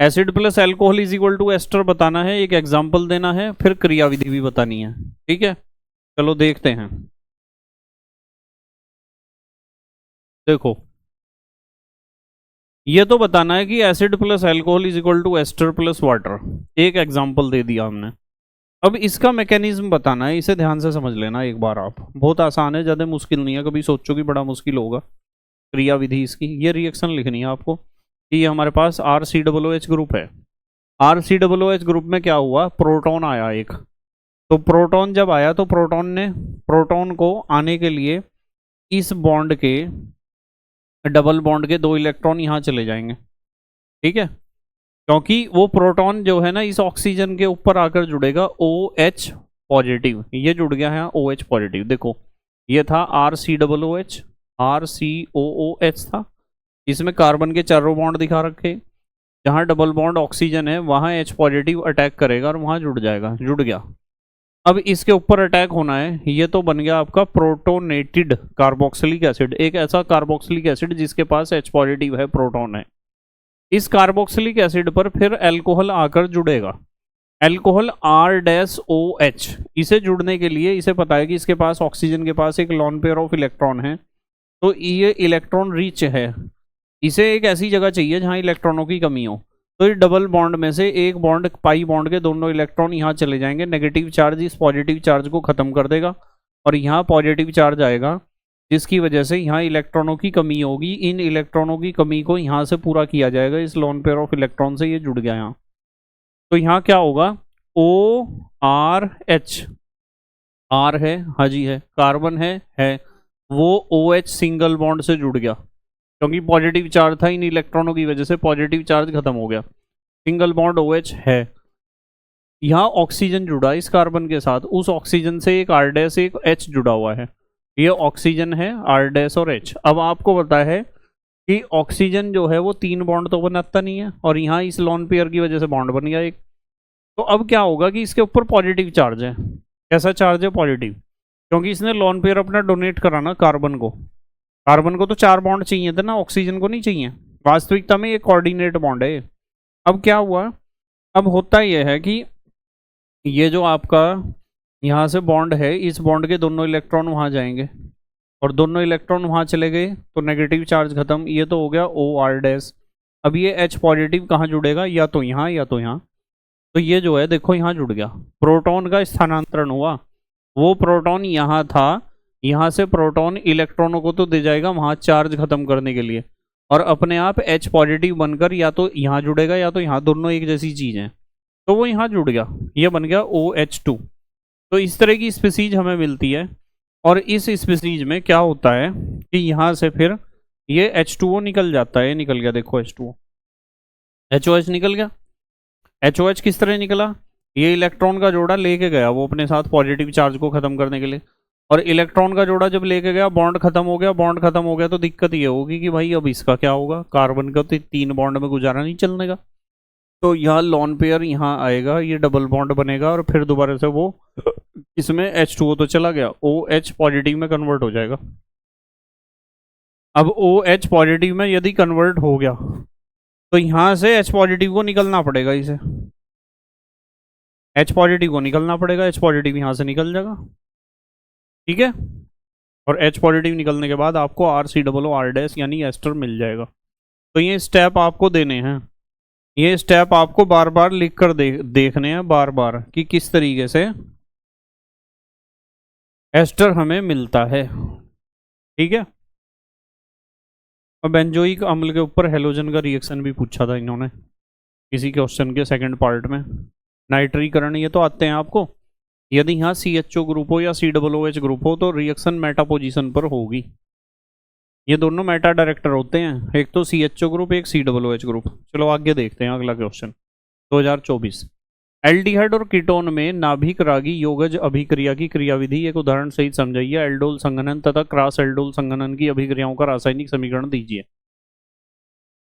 Acid plus alcohol is equal to ester बताना है, एक एग्जाम्पल देना है, फिर क्रियाविधि भी बतानी है। ठीक है, चलो देखते हैं। देखो, ये तो बताना है कि acid plus alcohol is equal to ester plus water, एक एग्जाम्पल दे दिया हमने। अब इसका मैकेनिज्म बताना है, इसे ध्यान से समझ लेना एक बार आप, बहुत आसान है, ज़्यादा मुश्किल नहीं है, कभी सोचो कि बड़ा मुश्किल होगा। क्रियाविधि इसकी, ये रिएक्शन लिखनी है आपको कि ये हमारे पास RCOOH ग्रुप है। RCOOH ग्रुप में क्या हुआ, प्रोटॉन आया एक, तो प्रोटॉन जब आया तो प्रोटॉन को आने के लिए इस बॉन्ड के, डबल बॉन्ड के 2 इलेक्ट्रॉन यहाँ चले जाएंगे। ठीक है, क्योंकि वो प्रोटॉन जो है ना इस ऑक्सीजन के ऊपर आकर जुड़ेगा OH पॉजिटिव, ये जुड़ गया है OH पॉजिटिव। देखो ये था RCOOH था, इसमें कार्बन के चारों बॉन्ड दिखा रखे, जहाँ डबल बॉन्ड ऑक्सीजन है वहाँ H पॉजिटिव अटैक करेगा और वहाँ जुड़ जाएगा, जुड़ गया। अब इसके ऊपर अटैक होना है, ये तो बन गया आपका प्रोटोनेटेड कार्बोक्सिलिक एसिड, एक ऐसा कार्बोक्सिलिक एसिड जिसके पास H पॉजिटिव है, प्रोटॉन है। इस कार्बोक्सिलिक एसिड पर फिर अल्कोहल आकर जुड़ेगा, अल्कोहल R-OH। इसे जुड़ने के लिए इसे पता है कि इसके पास ऑक्सीजन के पास एक लॉन पेयर ऑफ इलेक्ट्रॉन है, तो ये इलेक्ट्रॉन रिच है, इसे एक ऐसी जगह चाहिए जहां इलेक्ट्रॉनों की कमी हो। तो इस डबल बॉन्ड में से एक बॉन्ड, पाई बॉन्ड के दोनों इलेक्ट्रॉन यहाँ चले जाएंगे, नेगेटिव चार्ज इस पॉजिटिव चार्ज को खत्म कर देगा और यहाँ पॉजिटिव चार्ज आएगा, जिसकी वजह से यहाँ इलेक्ट्रॉनों की कमी होगी। इन इलेक्ट्रॉनों की कमी को यहाँ से पूरा किया जाएगा इस लोन पेयर ऑफ इलेक्ट्रॉन से, ये जुड़ गया यहाँ। तो यहाँ क्या होगा, ORH, R है, हाँ जी है, कार्बन है, वो OH सिंगल बॉन्ड से जुड़ गया, क्योंकि पॉजिटिव चार्ज था, इन इलेक्ट्रॉनों की वजह से पॉजिटिव चार्ज खत्म हो गया, सिंगल बॉन्ड OH है। यहाँ ऑक्सीजन जुड़ा इस कार्बन के साथ, उस ऑक्सीजन से एक R- एक H जुड़ा हुआ है, ये ऑक्सीजन है, R- और H। अब आपको पता है कि ऑक्सीजन जो है वो 3 बॉन्ड तो बनाता नहीं है, और यहाँ इस लॉन पेयर की वजह से बॉन्ड बन गया एक। तो अब क्या होगा कि इसके ऊपर पॉजिटिव चार्ज है, कैसा चार्ज है, पॉजिटिव, क्योंकि इसने लॉन पेयर अपना डोनेट करा ना कार्बन को। कार्बन को तो 4 बॉन्ड चाहिए थे ना, ऑक्सीजन को नहीं चाहिए, वास्तविकता में ये कोऑर्डिनेट बॉन्ड है। अब क्या हुआ, अब होता यह है कि ये जो आपका यहाँ से बॉन्ड है, इस बॉन्ड के दोनों इलेक्ट्रॉन वहाँ जाएंगे, और दोनों इलेक्ट्रॉन वहाँ चले गए तो नेगेटिव चार्ज खत्म, ये तो हो गया OR-। अब ये H पॉजिटिव कहाँ जुड़ेगा, या तो यहाँ या तो यहाँ, तो ये जो है देखो यहाँ जुड़ गया, प्रोटॉन का स्थानांतरण हुआ, वो प्रोटॉन यहाँ था, यहाँ से प्रोटॉन इलेक्ट्रॉनों को तो दे जाएगा वहाँ चार्ज खत्म करने के लिए, और अपने आप H पॉजिटिव बनकर या तो यहाँ जुड़ेगा या तो यहाँ, दोनों एक जैसी चीज़ हैं, तो वो यहाँ जुड़ गया, ये बन गया OH2। तो इस तरह की स्पीसीज हमें मिलती है, और इस स्पीसीज में क्या होता है कि यहाँ से फिर ये H2O निकल जाता है, निकल गया देखो H2O, HOH निकल गया। HOH किस तरह निकला, ये इलेक्ट्रॉन का जोड़ा लेके गया वो अपने साथ पॉजिटिव चार्ज को खत्म करने के लिए, और इलेक्ट्रॉन का जोड़ा जब लेके गया बॉन्ड खत्म हो गया, बॉन्ड खत्म हो गया तो दिक्कत ये होगी कि भाई अब इसका क्या होगा, कार्बन का तो 3 बॉन्ड में गुजारा नहीं चलने का, तो यहाँ लॉन पेयर यहाँ आएगा, ये डबल बॉन्ड बनेगा, और फिर दोबारा से वो इसमें H2O तो चला गया, OH पॉजिटिव में कन्वर्ट हो जाएगा। अब OH पॉजिटिव में यदि कन्वर्ट हो गया तो यहाँ से H पॉजिटिव को निकलना पड़ेगा, इसे H पॉजिटिव को निकलना पड़ेगा, H पॉजिटिव यहाँ से निकल जाएगा, ठीक है, और H पॉजिटिव निकलने के बाद आपको RCOO R- यानी एस्टर मिल जाएगा। तो ये स्टेप आपको देने हैं, ये स्टेप आपको बार बार लिख कर देखने हैं बार बार कि किस तरीके से एस्टर हमें मिलता है। ठीक है। और बेंजोइक अम्ल के ऊपर हेलोजन का रिएक्शन भी पूछा था इन्होंने इसी क्वेश्चन के सेकंड पार्ट में। नाइट्रीकरण ये तो आते हैं आपको। यदि यहाँ CHO ग्रुप हो या COOH ग्रुप हो तो रिएक्शन मेटा पोजीशन पर होगी। ये दोनों मेटा डायरेक्टर होते हैं, एक तो CHO ग्रुप, एक COOH ग्रुप। चलो आगे देखते हैं अगला क्वेश्चन 2024। एल्डिहाइड और कीटोन में नाभिक रागी योगज अभिक्रिया की क्रियाविधि एक उदाहरण सहित समझाइए। एल्डोल संघनन तथा क्रॉस एल्डोल संघनन की अभिक्रियाओं का रासायनिक समीकरण दीजिए।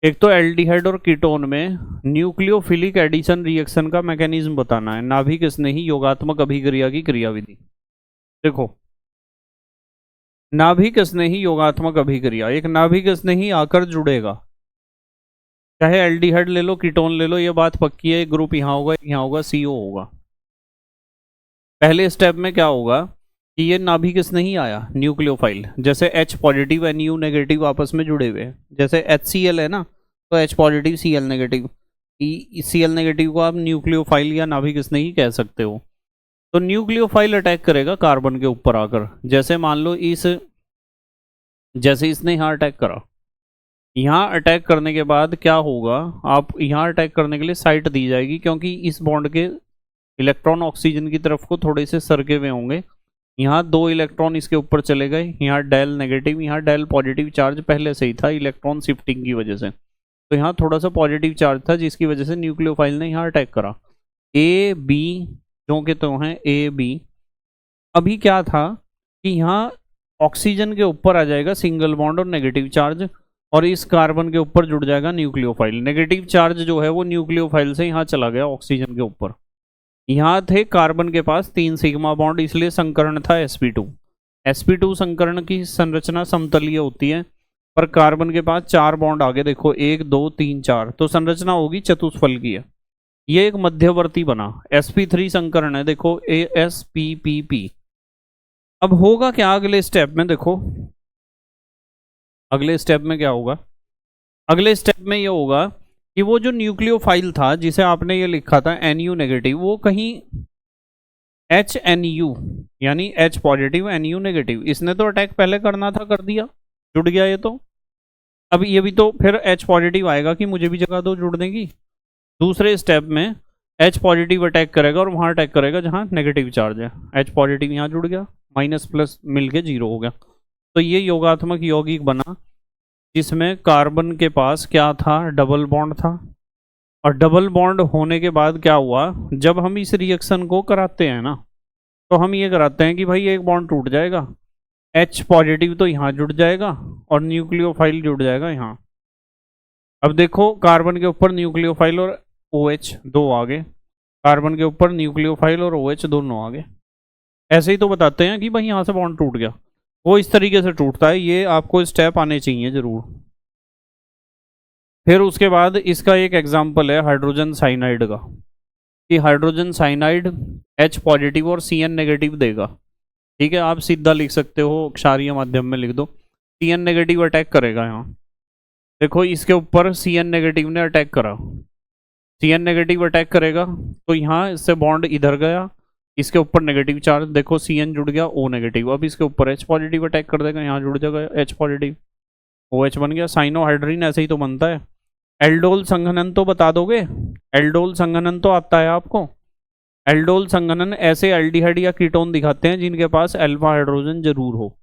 एक तो एल्डिहाइड और कीटोन में न्यूक्लियोफिलिक एडिशन रिएक्शन का मैकेनिज्म बताना है। नाभिक स्नेही योगात्मक अभिक्रिया की क्रियाविधि देखो, नाभिक स्नेही योगात्मक अभिक्रिया, एक नाभिक स्नेही आकर जुड़ेगा, चाहे एल्डिहाइड ले लो कीटोन ले लो, ये बात पक्की है। ग्रुप यहाँ होगा, यहाँ होगा, CO होगा। पहले स्टेप में क्या होगा कि ये नाभिक स्नेही आया न्यूक्लियोफाइल, जैसे H पॉजिटिव NU नेगेटिव आपस में जुड़े हुए हैं, जैसे HCl है ना, तो H positive Cl negative, Cl negative को आप न्यूक्लियोफाइल या नाभिक स्नेही कह सकते हो। तो न्यूक्लियोफाइल अटैक करेगा कार्बन के ऊपर आकर, जैसे मान लो जैसे इसने यहाँ अटैक करा, यहाँ अटैक करने के बाद क्या होगा, आप यहाँ अटैक करने के लिए साइट दी जाएगी, क्योंकि इस बॉन्ड के इलेक्ट्रॉन ऑक्सीजन की तरफ को थोड़े से सरके हुए होंगे। यहाँ 2 इलेक्ट्रॉन इसके ऊपर चले गए, यहाँ डेल नेगेटिव, यहाँ डेल पॉजिटिव चार्ज पहले से ही था इलेक्ट्रॉन शिफ्टिंग की वजह से, तो यहाँ थोड़ा सा पॉजिटिव चार्ज था जिसकी वजह से न्यूक्लियोफाइल ने यहाँ अटैक करा। AB जो के तो हैं AB। अभी क्या था कि यहाँ ऑक्सीजन के ऊपर आ जाएगा सिंगल बॉन्ड और नेगेटिव चार्ज, और इस कार्बन के ऊपर जुड़ जाएगा न्यूक्लियोफाइल। नेगेटिव चार्ज जो है वो न्यूक्लियोफाइल से यहाँ चला गया ऑक्सीजन के ऊपर। यहाँ थे कार्बन के पास 3 सिग्मा बॉन्ड, इसलिए संकरण था sp2। sp2 संकरण की संरचना समतलीय होती है, पर कार्बन के पास 4 बॉन्ड आगे देखो, 1 2 3 4, तो संरचना होगी चतुष्फल की है। ये एक मध्यवर्ती बना। sp3 संकरण है, देखो AsPpp। अब होगा क्या अगले स्टेप में, देखो अगले स्टेप में क्या होगा, अगले स्टेप में ये होगा कि वो जो न्यूक्लियोफाइल था जिसे आपने ये लिखा था NU नेगेटिव, वो कहीं HNU यानी H पॉजिटिव NU नेगेटिव, इसने तो अटैक पहले करना था, कर दिया, जुड़ गया ये तो। अब ये भी तो फिर H पॉजिटिव आएगा कि मुझे भी जगह दो जुड़ने की। दूसरे स्टेप में H पॉजिटिव अटैक करेगा और वहां अटैक करेगा जहां नेगेटिव चार्ज है। H पॉजिटिव यहाँ जुड़ गया, माइनस प्लस मिलके 0 हो गया। तो ये योगात्मक यौगिक बना जिसमें कार्बन के पास क्या था, डबल बॉन्ड था। और डबल बॉन्ड होने के बाद क्या हुआ, जब हम इस रिएक्शन को कराते हैं ना, तो हम ये कराते हैं कि भाई एक बॉन्ड टूट जाएगा, H पॉजिटिव तो यहाँ जुड़ जाएगा और न्यूक्लियोफाइल जुड़ जाएगा यहाँ। अब देखो कार्बन के ऊपर न्यूक्लियोफाइल और OH दो आ गए, कार्बन के ऊपर न्यूक्लियोफाइल और OH दोनों आ गए। ऐसे ही तो बताते हैं कि भाई यहाँ से बॉन्ड टूट गया, वो इस तरीके से टूटता है। ये आपको स्टेप आने चाहिए जरूर। फिर उसके बाद इसका एक एग्जाम्पल है हाइड्रोजन साइनाइड का, कि हाइड्रोजन साइनाइड H पॉजिटिव और Cn नेगेटिव देगा। ठीक है, आप सीधा लिख सकते हो, क्षारीय माध्यम में लिख दो, Cn नेगेटिव अटैक करेगा यहाँ। देखो इसके ऊपर Cn नेगेटिव ने अटैक करा, Cn नेगेटिव अटैक करेगा तो यहाँ इससे बॉन्ड इधर गया, इसके ऊपर नेगेटिव चार्ज, देखो Cn जुड़ गया O नेगेटिव। अब इसके ऊपर H पॉजिटिव अटैक कर देगा, यहाँ जुड़ जाएगा H पॉजिटिव, OH बन गया। साइनोहाइड्रीन ऐसे ही तो बनता है। एल्डोल संघनन तो बता दोगे, एल्डोल संघनन तो आता है आपको। एल्डोल संघनन ऐसे एल्डिहाइड या कीटोन दिखाते हैं जिनके पास अल्फा हाइड्रोजन जरूर हो।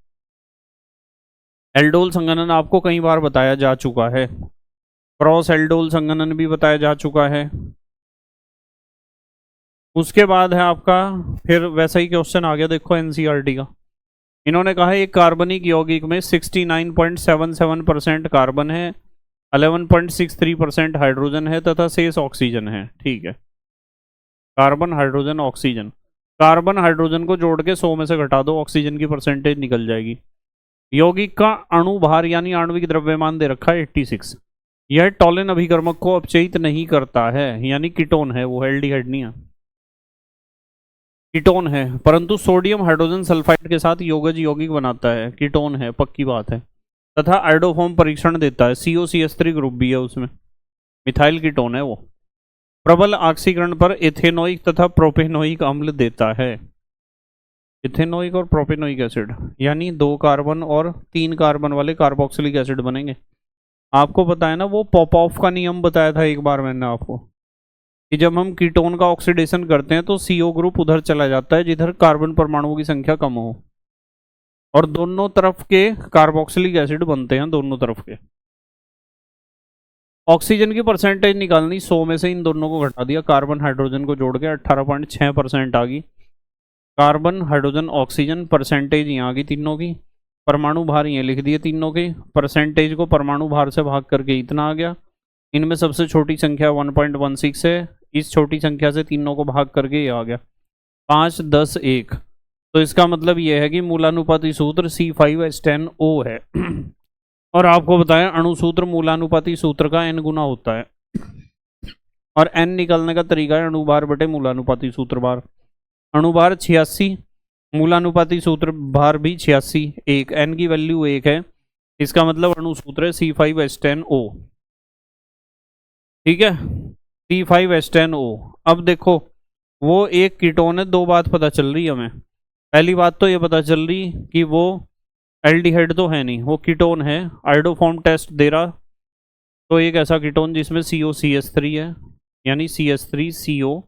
एल्डोल संघनन आपको कई बार बताया जा चुका है, क्रॉस एल्डोल संघनन भी बताया जा चुका है। उसके बाद है आपका फिर वैसा ही क्वेश्चन आ गया, देखो एनसीईआरटी का। इन्होंने कहा एक कार्बनिक यौगिक में 69.77% कार्बन है, 11.63% हाइड्रोजन है तथा शेष ऑक्सीजन है। ठीक है, carbon hydrogen oxygen, carbon hydrogen को जोड़ के 100 में से घटा दो, ऑक्सीजन की परसेंटेज निकल जाएगी। यौगिक का अणु भार यानी आणविक द्रव्यमान दे रखा है 86। यह टॉलिन अभिकर्मक को अपचयित नहीं करता है, यानी कीटोन है, वो एल्डिहाइड नहीं है, कीटोन है, परंतु सोडियम हाइड्रोजन सल्फाइड के साथ योगज यौगिक बनाता है। कीटोन है, पक्की बात है। तथा आयोडोफॉर्म परीक्षण देता है। COCH3 ग्रुप भी है उसमें, मिथाइल कीटोन है वो। प्रबल ऑक्सीकरण पर एथेनोइक तथा प्रोपेनोइक अम्ल देता है। इथेनोइक और प्रोपेनोइक एसिड यानी 2 कार्बन और 3 कार्बन वाले कार्बोक्सिलिक एसिड बनेंगे। आपको पता है ना, वो पॉपऑफ का नियम बताया था एक बार मैंने आपको, कि जब हम कीटोन का ऑक्सीडेशन करते हैं तो CO ग्रुप उधर चला जाता है जिधर कार्बन परमाणुओं की संख्या कम हो, और दोनों तरफ के कार्बोक्सिलिक एसिड बनते हैं, दोनों तरफ के। ऑक्सीजन की परसेंटेज निकालनी, 100 में से इन दोनों को घटा दिया, कार्बन हाइड्रोजन को जोड़ के 18.6% आ गई। कार्बन हाइड्रोजन ऑक्सीजन परसेंटेज यहाँ आ गई तीनों की, परमाणु भार ये लिख दिए तीनों के, परसेंटेज को परमाणु भार से भाग करके इतना आ गया। इनमें सबसे छोटी संख्या 1.16 है, इस छोटी संख्या से तीनों को भाग करके ये आ गया 5, 10, 1। तो इसका मतलब ये है कि मूलानुपाती सूत्र C5H10O है। और आपको बताया अणुसूत्र मूलानुपाती सूत्र का n गुना होता है, और n निकालने का तरीका है अणुभार बटे मूलानुपाती सूत्र भार। अणुभार 86, मूलानुपाती सूत्र भार भी 86, एक n की वैल्यू 1 है, इसका मतलब अणुसूत्र है C5H10O। ठीक है, C5H10O। अब देखो, वो एक कीटोन है, 2 बात पता चल रही है हमें। पहली बात तो ये पता चल रही कि वो एल्डिहाइड तो है नहीं, वो कीटोन है। आयोडोफॉर्म टेस्ट दे रहा, तो एक ऐसा कीटोन जिसमें COCH3 है, यानी CH3CO।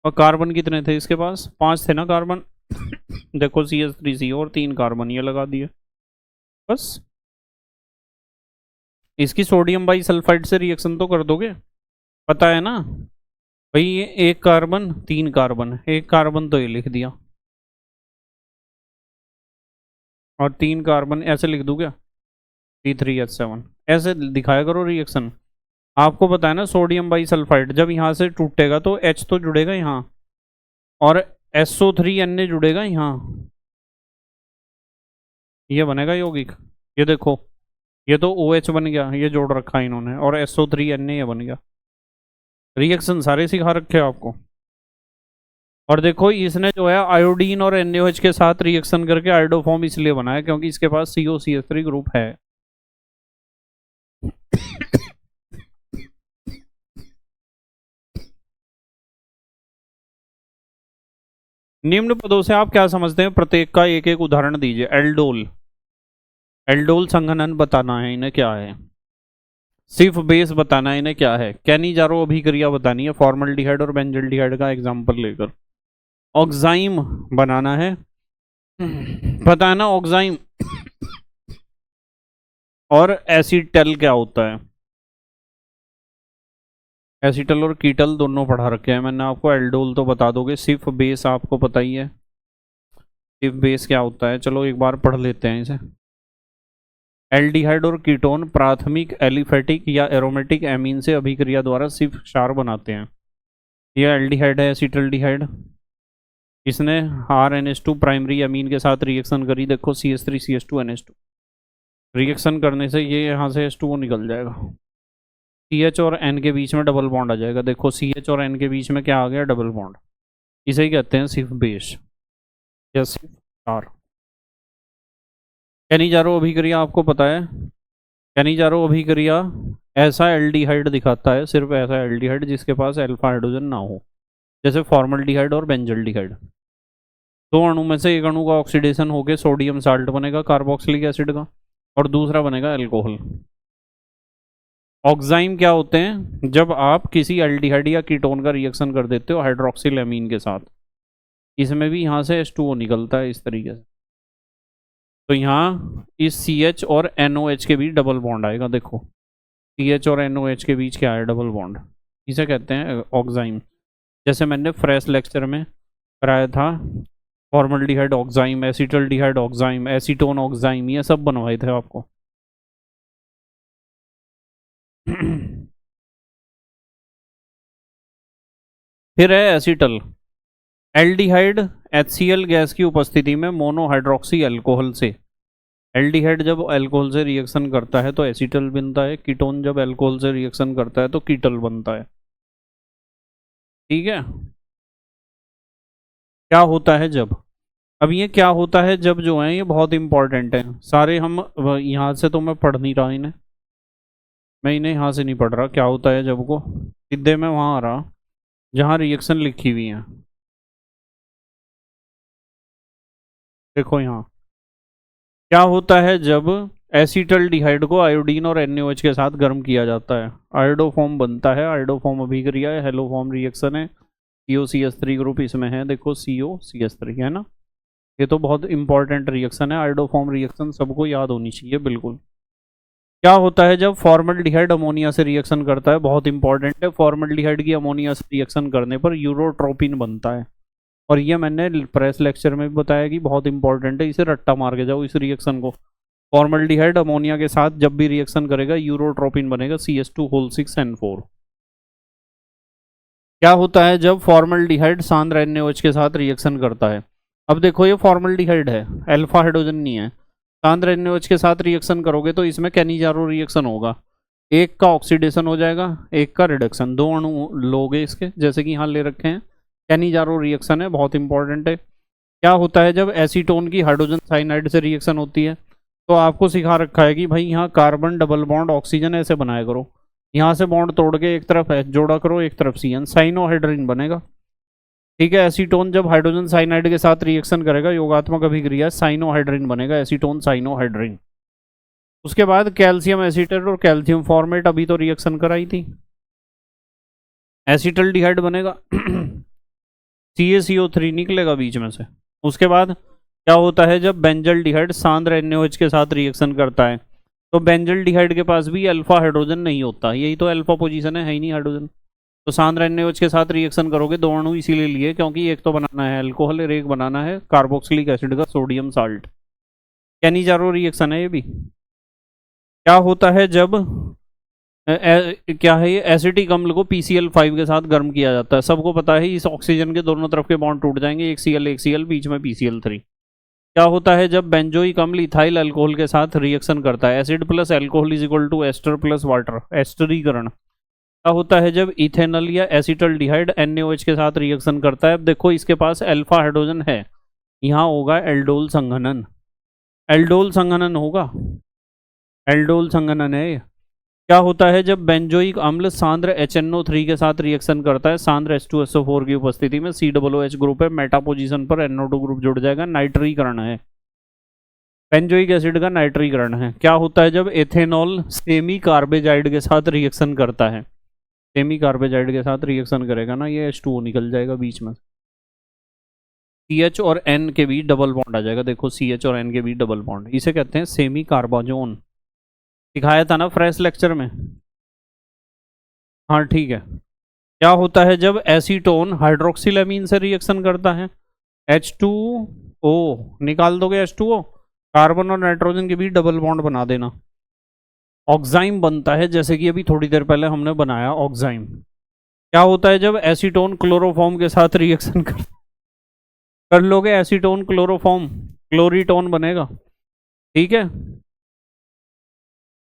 और कार्बन कितने थे इसके पास? 5 थे ना कार्बन। देखो CH3CO और 3 कार्बन ये लगा दिए, बस। इसकी सोडियम बाई सल्फाइड से रिएक्शन तो कर दोगे, पता है ना भाई। ये 1 कार्बन 3 कार्बन, 1 कार्बन तो ये लिख दिया, और 3 कार्बन ऐसे लिख दूँ क्या, C3H7 ऐसे दिखाया करो रिएक्शन। आपको पता है ना, सोडियम बाई सल्फाइड जब यहाँ से टूटेगा तो H तो जुड़ेगा यहाँ, और SO3Na जुड़ेगा यहाँ, ये बनेगा यौगिक। ये देखो, ये तो OH बन गया, ये जोड़ रखा है इन्होंने, और SO3Na ये बन गया। रिएक्शन सारे सिखा रखे हैं आपको। और देखो, इसने जो है आयोडीन और NaOH के साथ रिएक्शन करके आयोडोफॉर्म इसलिए बनाया क्योंकि इसके पास COCH3 ग्रुप है। निम्न पदों से आप क्या समझते हैं? प्रत्येक का एक एक उदाहरण दीजिए। एल्डोल, एल्डोल संघनन बताना है इन्हें क्या है। सिर्फ बेस बताना है इन्हें क्या है। कैनिजारो अभिक्रिया बतानी है, फॉर्मल्डिहाइड और बेंजल्डिहाइड का एग्जाम्पल लेकर। ऑक्साइम बनाना है, पता है ना ऑक्साइम। और एसीटल क्या होता है? एसीटल और कीटल दोनों पढ़ा रखे हैं मैंने आपको। एल्डोल तो बता दोगे, सिर्फ बेस आपको पता ही है। सिर्फ बेस क्या होता है, चलो एक बार पढ़ लेते हैं इसे। एल्डिहाइड और कीटोन प्राथमिक एलिफेटिक या एरोमेटिक एमीन से अभिक्रिया द्वारा सिर्फ क्षार बनाते हैं। यह एल्डिहाइड है, एसिटल्डिहाइड। इसने RNH2 प्राइमरी अमीन के साथ रिएक्शन करी, देखो CH3CH2NH2। रिएक्शन करने से ये यहाँ से H2O निकल जाएगा, CH और N के बीच में डबल बॉन्ड आ जाएगा। देखो CH और N के बीच में क्या आ गया, डबल बॉन्ड। इसे ही कहते हैं सिर्फ बेस या सिर्फ क्षार। कैनिजारो अभिक्रिया आपको पता है। कैनिजारो अभिक्रिया ऐसा एल्डिहाइड दिखाता है, सिर्फ ऐसा एल्डिहाइड जिसके पास अल्फा हाइड्रोजन ना हो, जैसे फॉर्मल्डिहाइड और बेंजल्डिहाइड। 2 अणु में से एक अणु का ऑक्सीडेशन होकर सोडियम साल्ट बनेगा कार्बोक्सिलिक एसिड का, और दूसरा बनेगा अल्कोहल। ऑक्साइम क्या होते हैं? जब आप किसी एल्डिहाइड या कीटोन का रिएक्शन कर देते हो हाइड्रोक्सिल एमीन के साथ, इसमें भी यहाँ से H2O निकलता है इस तरीके से। तो यहाँ इस CH और NOH के बीच डबल बॉन्ड आएगा। देखो CH और NOH के बीच क्या है, डबल बॉन्ड। इसे कहते हैं ऑक्साइम। जैसे मैंने फ्रेश लेक्चर में कराया था, formaldehyde oxime, acetaldehyde oxime, acetone oxime, ये सब बनवाए थे आपको। फिर है एसीटल। एल्डिहाइड HCl गैस की उपस्थिति में मोनोहाइड्रोक्सी अल्कोहल से, एल्डिहाइड जब अल्कोहल से रिएक्शन करता है तो एसीटल बनता है, कीटोन जब अल्कोहल से रिएक्शन करता है तो कीटल बनता है। ठीक है, क्या होता है जब अब ये क्या होता है जब जो है, ये बहुत इंपॉर्टेंट है सारे, हम यहाँ से तो मैं पढ़ नहीं रहा इन्हें, मैं इन्हें यहाँ से नहीं पढ़ रहा। क्या होता है जब को सीधे मैं वहाँ आ रहा जहाँ रिएक्शन लिखी हुई है। देखो यहाँ क्या होता है जब एसिटल्डिहाइड को आयोडीन और NaOH के साथ गर्म किया जाता है, आयोडोफॉर्म बनता है। आयोडोफॉर्म अभिक्रिया है, हेलोफॉर्म रिएक्शन है। COCH3 ग्रुप इसमें है, देखो COCH3 है ना। ये तो बहुत इंपॉर्टेंट रिएक्शन है, आयोडोफॉर्म रिएक्शन सबको याद होनी चाहिए बिल्कुल। क्या होता है जब फॉर्मल्डिहाइड अमोनिया से रिएक्शन करता है, बहुत इंपॉर्टेंट है। फॉर्मल्डिहाइड की अमोनिया से रिएक्शन करने पर यूरोट्रोपिन बनता है, और ये मैंने प्रेस लेक्चर में भी बताया कि बहुत इंपॉर्टेंट है, इसे रट्टा मार के जाओ इस रिएक्शन को। फॉर्मल्डिहाइड अमोनिया के साथ जब भी रिएक्शन करेगा यूरोट्रोपिन बनेगा, CH2 6N4। क्या होता है जब फॉर्मल्डिहाइड सांद्र NaOH के साथ रिएक्शन करता है। अब देखो ये फॉर्मल्डिहाइड है, अल्फा हाइड्रोजन नहीं है। सांद्र NaOH के साथ रिएक्शन करोगे तो इसमें कैनिजारो रिएक्शन होगा, एक का ऑक्सीडेशन हो जाएगा, एक का रिडक्शन। दो अणु लोगे इसके, जैसे कि यहाँ ले रखे हैं। कैनिजारो रिएक्शन है, बहुत इंपॉर्टेंट है। क्या होता है जब एसीटोन की हाइड्रोजन साइनाइड से रिएक्शन होती है, तो आपको सिखा रखा है कि भाई यहाँ कार्बन डबल बॉन्ड ऑक्सीजन ऐसे बनाया करो, यहाँ से बॉन्ड तोड़ के एक तरफ H जोड़ा करो, एक तरफ CN, साइनोहाइड्रिन बनेगा। ठीक है, एसीटोन जब हाइड्रोजन साइनाइड के साथ रिएक्शन करेगा, योगात्मक अभिक्रिया साइनोहाइड्रिन बनेगा, एसीटोन साइनोहाइड्रिन। उसके बाद कैल्शियम एसीटेट और कैल्शियम फॉर्मेट, अभी तो रिएक्शन कराई थी, एसिटल्डिहाइड बनेगा। CaCO3 निकलेगा बीच में से। उसके बाद क्या होता है जब बेंजल्डिहाइड सांद्र NaOH के साथ रिएक्शन करता है, तो बेंजल्डिहाइड के पास भी अल्फा हाइड्रोजन नहीं होता, यही तो अल्फा पोजीशन है ही नहीं हाइड्रोजन। तो सांद्र NaOH के साथ रिएक्शन करोगे, दो अणु इसीलिए लिए क्योंकि एक तो बनाना है अल्कोहल और एक बनाना है कार्बोक्सिलिक एसिड का सोडियम साल्ट। कैनिजारो रिएक्शन है ये भी। क्या होता है जब क्या है ये एसिटिक अम्ल को PCl5 के साथ गर्म किया जाता है, सबको पता है इस ऑक्सीजन के दोनों तरफ के बॉन्ड टूट जाएंगे, एक Cl बीच में PCl3। क्या होता है जब बेंजोइक अम्ल इथाइल अल्कोहल के साथ रिएक्शन करता है, acid plus alcohol is equal to ester plus water, एस्टरीकरण। क्या होता है जब इथेनॉल या एसिटल्डिहाइड NaOH के साथ रिएक्शन करता है। अब देखो इसके पास अल्फा हाइड्रोजन है, यहाँ होगा एल्डोल संघनन, एल्डोल संघनन होगा, एल्डोल संघनन है। क्या होता है जब बेंजोइक अम्ल सांद्र HNO3 के साथ रिएक्शन करता है, सांद्र H2SO4 की उपस्थिति में, COOH ग्रुप है, मेटा पोजीशन पर NO2 ग्रुप जुड़ जाएगा, नाइट्रीकरण है, बेंजोइक एसिड का नाइट्रीकरण है। क्या होता है जब एथेनॉल सेमी कार्बेजाइड के साथ रिएक्शन करता है, सेमी कार्बेजाइड के साथ रिएक्शन करेगा ना, ये H2O निकल जाएगा बीच में, CH और N के बीच डबल बॉन्ड आ जाएगा। देखो CH और N के बीच डबल बॉन्ड, इसे कहते हैं सेमी कार्बाजोन, सिखाया था ना फ्रेश लेक्चर में। हाँ ठीक है। क्या होता है जब एसीटोन हाइड्रोक्सिलेमीन से रिएक्शन करता है, H2O निकाल दोगे, H2O कार्बन और नाइट्रोजन के बीच डबल बॉन्ड बना देना, ऑक्साइम बनता है, जैसे कि अभी थोड़ी देर पहले हमने बनाया ऑक्साइम। क्या होता है जब एसीटोन क्लोरोफॉर्म के साथ रिएक्शन कर लोगे, एसीटोन क्लोरोफॉर्म, क्लोरीटोन बनेगा। ठीक है,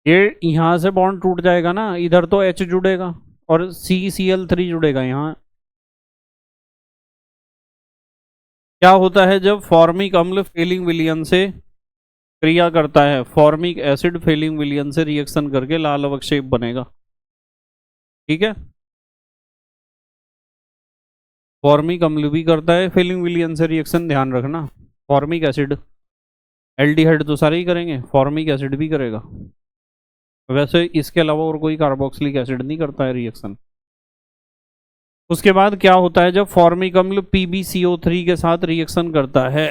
ये यहाँ से बॉन्ड टूट जाएगा ना, इधर तो H जुड़ेगा और CCl3 जुड़ेगा यहाँ। क्या होता है जब फॉर्मिक अम्ल फेलिंग विलियन से क्रिया करता है, फॉर्मिक एसिड फेलिंग विलियन से रिएक्शन करके लाल अवक्षेप बनेगा। ठीक है, फॉर्मिक अम्ल भी करता है फेलिंग विलियन से रिएक्शन, ध्यान रखना। फॉर्मिक एसिड, एल्डिहाइड तो सारे ही करेंगे, फॉर्मिक एसिड भी करेगा। वैसे इसके अलावा और कोई कार्बोक्सिलिक एसिड नहीं करता है रिएक्शन। उसके बाद क्या होता है जब फॉर्मिक अम्ल PbCO3 के साथ रिएक्शन करता है।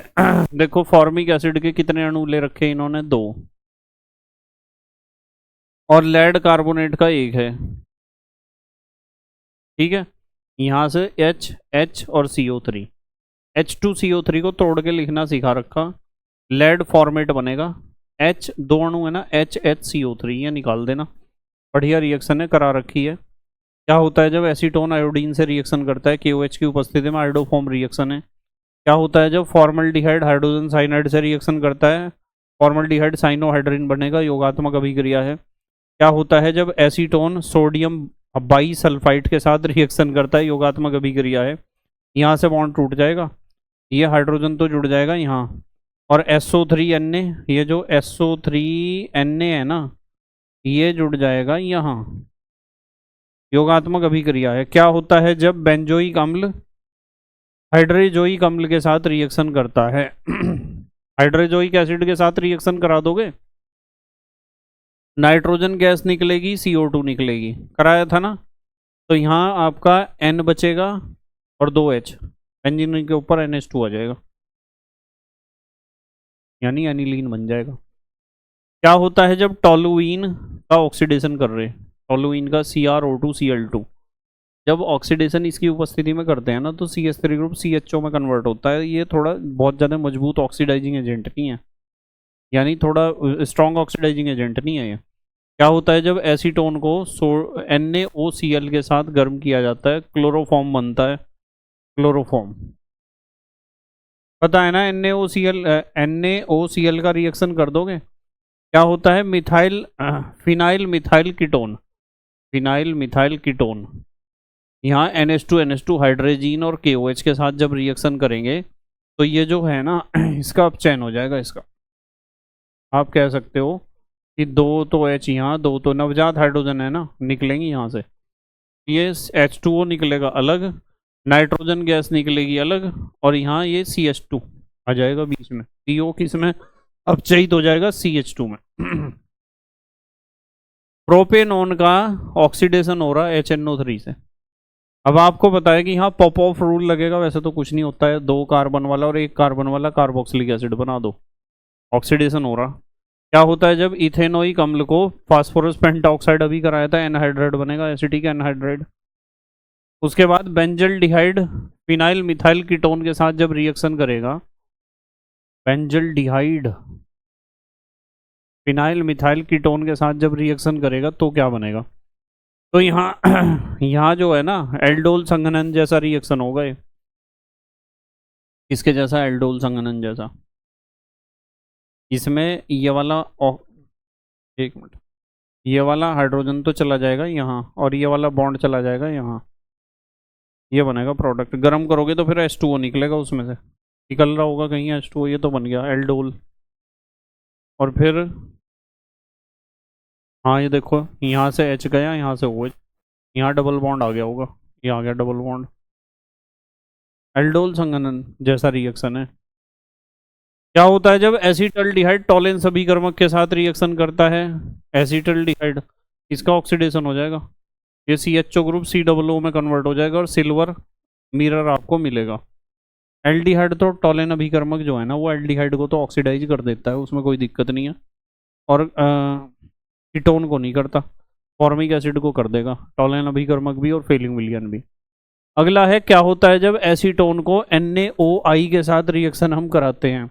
देखो फॉर्मिक एसिड के कितने अणु ले रखे इन्होंने, 2, और लेड कार्बोनेट का 1 है। ठीक है, यहाँ से H और CO3, H2CO3 को तोड़ के लिखना सिखा रखा, लेड फॉर्मेट बनेगा, H 2 अणु है ना, HCO3, ये निकाल देना, बढ़िया रिएक्शन है, करा रखी है। क्या होता है जब एसीटोन आयोडीन से रिएक्शन करता है, KOH की उपस्थिति में, आयोडोफॉर्म रिएक्शन है। क्या होता है जब फॉर्मल्डिहाइड हाइड्रोजन साइनाइड से रिएक्शन करता है, फॉर्मल्डिहाइड साइनोहाइड्रिन बनेगा, योगात्मक अभिक्रिया है। क्या होता है जब एसीटोन सोडियम बाईसल्फाइड के साथ रिएक्शन करता है, योगात्मक अभिक्रिया है, यहाँ से बॉन्ड टूट जाएगा, ये हाइड्रोजन तो जुड़ जाएगा यहाँ, और SO3Na, ये जो SO3Na है ना, ये जुड़ जाएगा यहाँ। योगात्मक अभिक्रिया है। क्या होता है जब बेंजोइक अम्ल हाइड्रोजोइक अम्ल के साथ रिएक्शन करता है? हाइड्रोजोइक एसिड के साथ रिएक्शन करा दोगे, नाइट्रोजन गैस निकलेगी, CO2 निकलेगी, कराया था ना। तो यहाँ आपका N बचेगा और 2H, बेंजीन के ऊपर NH2 आ जाएगा, यानी एनिलीन बन जाएगा। क्या होता है जब टोलुइन का ऑक्सीडेशन कर रहे हैं, टोलुइन का CrO2Cl2, जब ऑक्सीडेशन इसकी उपस्थिति में करते हैं ना, तो CH3 ग्रुप CHO में कन्वर्ट होता है। ये थोड़ा बहुत ज़्यादा मजबूत ऑक्सीडाइजिंग एजेंट नहीं है, यानी थोड़ा स्ट्रॉन्ग ऑक्सीडाइजिंग एजेंट नहीं है ये। क्या होता है जब एसीटोन को NaOCl के साथ गर्म किया जाता है, क्लोरोफॉर्म बनता है, क्लोरोफॉर्म पता है ना। NaOCl का रिएक्शन कर दोगे, क्या होता है phenyl methyl ketone, phenyl methyl ketone. यहाँ NH2 हाइड्रोजीन और KOH के साथ जब रिएक्शन करेंगे तो ये जो है ना इसका अपचयन हो जाएगा। इसका आप कह सकते हो कि 2 तो H यहाँ, 2 तो नवजात हाइड्रोजन है ना, निकलेंगी यहाँ से। ये H2O निकलेगा अलग, नाइट्रोजन गैस निकलेगी अलग, और यहाँ ये CH2 आ जाएगा बीच में। CO किस में अपचयित हो जाएगा? CH2 में। प्रोपेनॉन का ऑक्सीडेशन हो रहा है HNO3 से। अब आपको पता है कि यहाँ पॉप ऑफ रूल लगेगा, वैसे तो कुछ नहीं होता है, 2 कार्बन वाला और 1 कार्बन वाला कार्बोक्सिलिक एसिड बना दो, ऑक्सीडेशन हो रहा। क्या होता है जब इथेनोइक अम्ल को फास्फोरस पेंटाऑक्साइड अभी कराया था, एनहाइड्राइड बनेगा, एसिटिक एनहाइड्राइड। उसके बाद बेंजल डिहाइड फिनाइल मिथाइल कीटोन के साथ जब रिएक्शन करेगा, बेंजल डिहाइड फिनाइल मिथाइल कीटोन के साथ जब रिएक्शन करेगा तो क्या बनेगा? तो यहाँ यहाँ जो है ना, एल्डोल संघनन जैसा रिएक्शन होगा ये। इसके जैसा, एल्डोल संघनन जैसा। इसमें ये वाला एक मिनट, ये वाला हाइड्रोजन तो चला जाएगा यहाँ, और ये वाला बॉन्ड चला जाएगा यहाँ, ये बनेगा प्रोडक्ट। गर्म करोगे तो फिर H2O निकलेगा, उसमें से निकल रहा होगा कहीं H2O, ये तो बन गया एल्डोल। और फिर हाँ ये देखो, यहाँ से H गया, यहाँ से OH, यहाँ डबल बॉन्ड आ गया होगा, ये आ गया डबल बॉन्ड। एल्डोल संघनन जैसा रिएक्शन है। क्या होता है जब एसिटल्डिहाइड टॉलेन समीकर्मक के साथ रिएक्शन करता है? एसिटल्डिहाइड, इसका ऑक्सीडेशन हो जाएगा, ये CHO ग्रुप COO में कन्वर्ट हो जाएगा और सिल्वर मिरर आपको मिलेगा। एल्डिहाइड तो टॉलेन अभिकर्मक जो है ना, वो एल्डिहाइड को तो ऑक्सीडाइज कर देता है, उसमें कोई दिक्कत नहीं है, और कीटोन को नहीं करता, फॉर्मिक एसिड को कर देगा, टॉलेन अभिकर्मक भी और फेलिंग विलियन भी। अगला है, क्या होता है जब एसीटोन को NaOI के साथ रिएक्शन हम कराते हैं?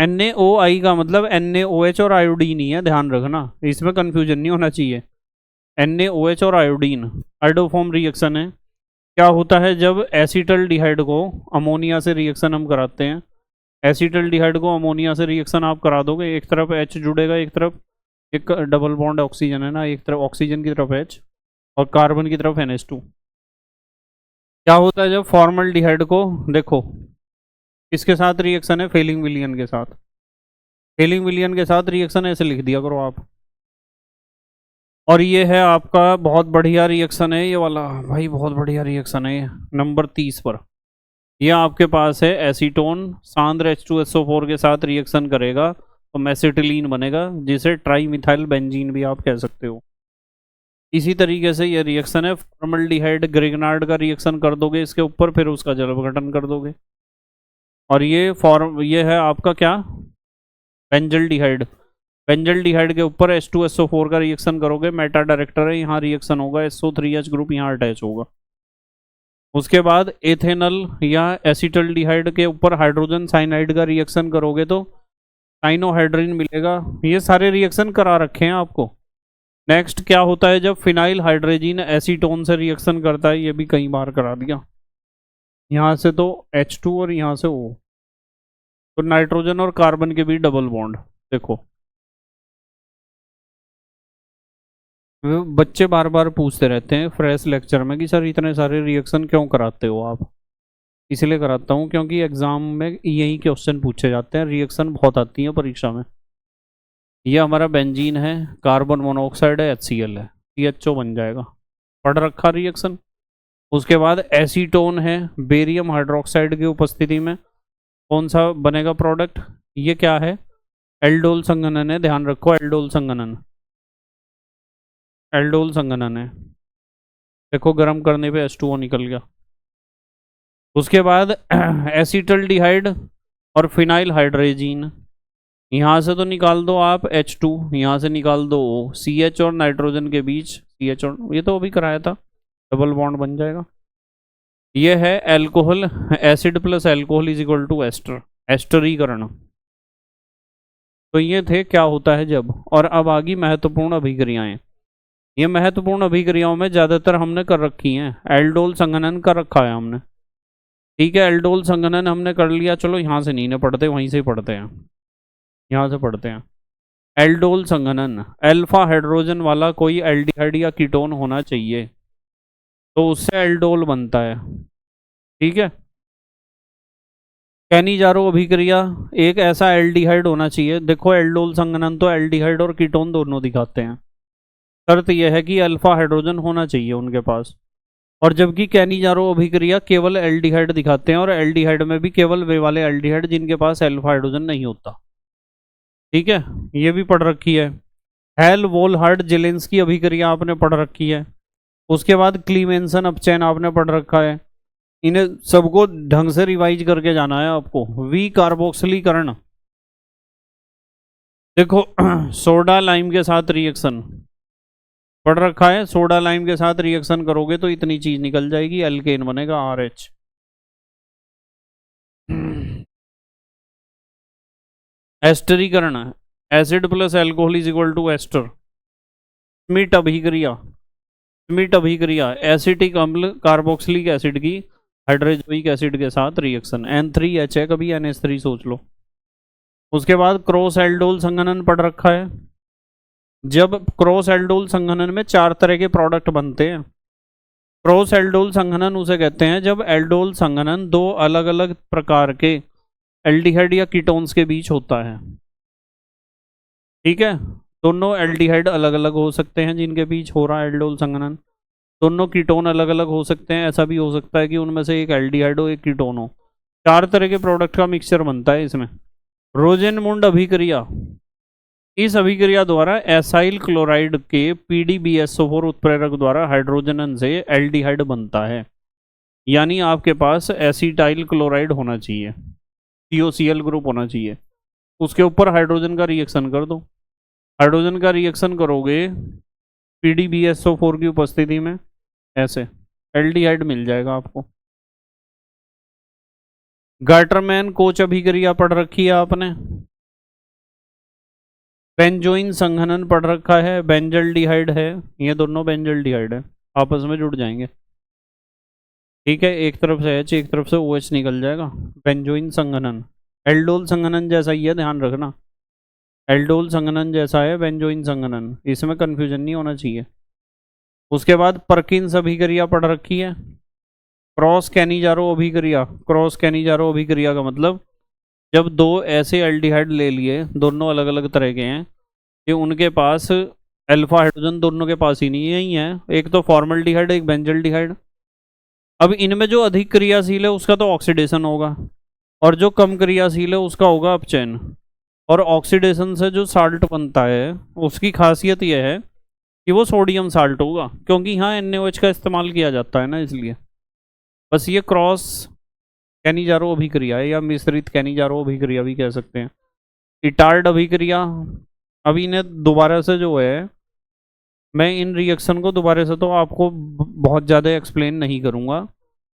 NaOI का मतलब NaOH और आयोडीन ही है, ध्यान रखना, इसमें कंफ्यूजन नहीं होना चाहिए। NaOH और आयोडीन आयोडोफॉर्म रिएक्शन है। क्या होता है जब एसिटल्डिहाइड को अमोनिया से रिएक्शन हम कराते हैं? एसिटल्डिहाइड को अमोनिया से रिएक्शन आप करा दोगे, एक तरफ H जुड़ेगा, एक तरफ एक डबल बॉन्ड ऑक्सीजन है ना, एक तरफ ऑक्सीजन की तरफ H और कार्बन की तरफ NH2। क्या होता है जब फॉर्मल्डिहाइड को, देखो किसके साथ रिएक्शन है? फेलिंग विलियन के साथ। फेलिंग विलियन के साथ रिएक्शन ऐसे लिख दिया करो आप। और ये है आपका बहुत बढ़िया रिएक्शन है ये वाला, भाई बहुत बढ़िया रिएक्शन है ये, नंबर 30 पर। ये आपके पास है एसीटोन सांद्र H2SO4 के साथ रिएक्शन करेगा तो मेसिटिलीन बनेगा, जिसे ट्राई मिथाइल बेंजीन भी आप कह सकते हो। इसी तरीके से ये रिएक्शन है, फॉर्मल्डिहाइड ग्रिग्नार्ड का रिएक्शन कर दोगे इसके ऊपर, फिर उसका जल अपघटन कर दोगे। और ये है आपका क्या? बेंजल्डिहाइड। बेंजल्डिहाइड के ऊपर H2SO4 का रिएक्शन करोगे, मेटा डायरेक्टर है, यहाँ रिएक्शन होगा, SO3H ग्रुप यहाँ अटैच होगा। उसके बाद एथेनल या एसिटल्डिहाइड के ऊपर हाइड्रोजन साइनाइड का रिएक्शन करोगे तो साइनोहाइड्रिन मिलेगा। ये सारे रिएक्शन करा रखे हैं आपको। नेक्स्ट क्या होता है जब फिनाइल हाइड्रोजीन एसीटोन से रिएक्शन करता है? ये भी कई बार करा दिया। यहाँ से तो H2 और यहाँ से O, तो नाइट्रोजन और कार्बन के भी डबल बॉन्ड। देखो बच्चे बार बार पूछते रहते हैं फ्रेश लेक्चर में कि सर इतने सारे रिएक्शन क्यों कराते हो आप? इसलिए कराता हूँ क्योंकि एग्जाम में यही क्वेश्चन पूछे जाते हैं, रिएक्शन बहुत आती है परीक्षा में। ये हमारा बेंजीन है, कार्बन मोनोऑक्साइड है, HCl है, CHO बन जाएगा, पढ़ रखा रिएक्शन। उसके बाद एसीटोन है, बेरियम हाइड्रोक्साइड की उपस्थिति में कौन सा बनेगा प्रोडक्ट, ये क्या है, एल्डोल संघनन है, ध्यान रखो एल्डोल संघनन, एल्डोल संघनन है। देखो गर्म करने पे H2O निकल गया। उसके बाद एसिटल्डिहाइड और फिनाइल हाइड्रोजीन, यहाँ से तो निकाल दो आप H2, यहाँ से निकाल दो O, CH और नाइट्रोजन के बीच CH और, ये तो अभी कराया था, डबल बॉन्ड बन जाएगा। ये है alcohol, acid plus alcohol is equal to ester, एस्टरीकरण। तो ये थे क्या होता है जब। और अब आगे महत्वपूर्ण अभिक्रियाएं। ये महत्वपूर्ण अभिक्रियाओं में ज्यादातर हमने कर रखी हैं, एल्डोल संघनन कर रखा है हमने, ठीक है, एल्डोल संघनन हमने कर लिया। चलो यहाँ से नहीं ना पढ़ते, वहीं से ही पढ़ते हैं, यहाँ से पढ़ते हैं। एल्डोल संघनन, अल्फा हाइड्रोजन वाला कोई एल्डिहाइड या कीटोन होना चाहिए, तो उससे एल्डोल बनता है, ठीक है। कैनिजारो अभिक्रिया, एक ऐसा एल्डिहाइड होना चाहिए, देखो एल्डोल संघनन तो एल्डिहाइड और कीटोन दोनों दिखाते हैं, शर्त यह है कि अल्फा हाइड्रोजन होना चाहिए उनके पास। और जबकि कैनिजारो अभिक्रिया केवल एल्डिहाइड दिखाते हैं, और एल्डिहाइड में भी केवल वे वाले एल्डिहाइड जिनके पास अल्फा हाइड्रोजन नहीं होता, ठीक है, ये भी पढ़ रखी है। हेल वोलहार्ड जेलेंस्की अभिक्रिया आपने पढ़ रखी है। उसके बाद क्लीमेंसन अपचैन आपने पढ़ रखा है। इन्हें सबको ढंग से रिवाइज करके जाना है आपको। वी कार्बोक्सिलीकरण, देखो सोडा लाइम के साथ रिएक्शन पढ़ रखा है, सोडा लाइम के साथ रिएक्शन करोगे तो इतनी चीज निकल जाएगी, एल्केन बनेगा RH। एस्टरीकरण, acid plus alcohol is equal to ester. Schmidt अभिक्रिया, स्मिट अभिक्रिया, एसिटिक अम्ल कार्बोक्सिलिक एसिड की हाइड्रोजोइक एसिड के साथ रिएक्शन, N3H है, कभी NH3 सोच लो। उसके बाद क्रॉस एल्डोल संघनन पढ़ रखा है। जब क्रॉस एल्डोल संघनन में 4 तरह के प्रोडक्ट बनते हैं, क्रॉस एल्डोल संघनन उसे कहते हैं जब एल्डोल संघनन दो अलग अलग प्रकार के एल्डिहाइड या कीटोन्स के बीच होता है, ठीक है। दोनों एल्डिहाइड अलग अलग हो सकते हैं जिनके बीच हो रहा है एल्डोल संघनन, दोनों कीटोन अलग अलग हो सकते हैं, ऐसा भी हो सकता है कि उनमें से एक एल्डिहाइड हो एक कीटोन हो, 4 तरह के प्रोडक्ट का मिक्सचर बनता है इसमें। रोजेनमुंड अभिक्रिया, इस अभिक्रिया द्वारा एसाइल क्लोराइड के PDBSO4 उत्प्रेरक द्वारा हाइड्रोजनन से एल्डिहाइड बनता है, यानी आपके पास एसिटाइल क्लोराइड होना चाहिए, COCl ग्रुप होना चाहिए, उसके ऊपर हाइड्रोजन का रिएक्शन कर दो, हाइड्रोजन का रिएक्शन करोगे PDBSO4 की उपस्थिति में, ऐसे एल्डिहाइड मिल जाएगा आपको। गार्टरमैन कोच अभिक्रिया पढ़ रखी है आपने। बेंजोइन संघनन पढ़ रखा है, बेंजल्डिहाइड है, ये दोनों बेंजल्डिहाइड है, आपस में जुड़ जाएंगे, ठीक है, एक तरफ से H एक तरफ से OH निकल जाएगा। बेंजोइन संघनन एल्डोल संघनन जैसा ही है, ध्यान रखना, एल्डोल संघनन जैसा है बेंजोइन संघनन, इसमें कंफ्यूजन नहीं होना चाहिए। उसके बाद परकिंस अभिक्रिया पढ़ रखी है। क्रॉस कैनिजारो अभिक्रिया, क्रॉस कैनिजारो अभिक्रिया का मतलब जब दो ऐसे एल्डिहाइड ले लिए, दोनों अलग अलग तरह के हैं, कि उनके पास अल्फा हाइड्रोजन दोनों के पास ही नहीं है, एक तो फॉर्मल्डिहाइड एक बेंजल्डिहाइड। अब इनमें जो अधिक क्रियाशील है उसका तो ऑक्सीडेशन होगा, और जो कम क्रियाशील है उसका होगा अपचयन। और ऑक्सीडेशन से जो साल्ट बनता है उसकी खासियत यह है कि वो सोडियम साल्ट होगा, क्योंकि यहाँ NaOH का इस्तेमाल किया जाता है ना, इसलिए। बस ये क्रॉस कैनिजारो अभिक्रिया है, या मिश्रित कैनिजारो अभिक्रिया भी कह सकते हैं। इटार्ड अभिक्रिया, अभी इन्हें दोबारा से जो है, मैं इन रिएक्शन को दोबारा से तो आपको बहुत ज़्यादा एक्सप्लेन नहीं करूँगा,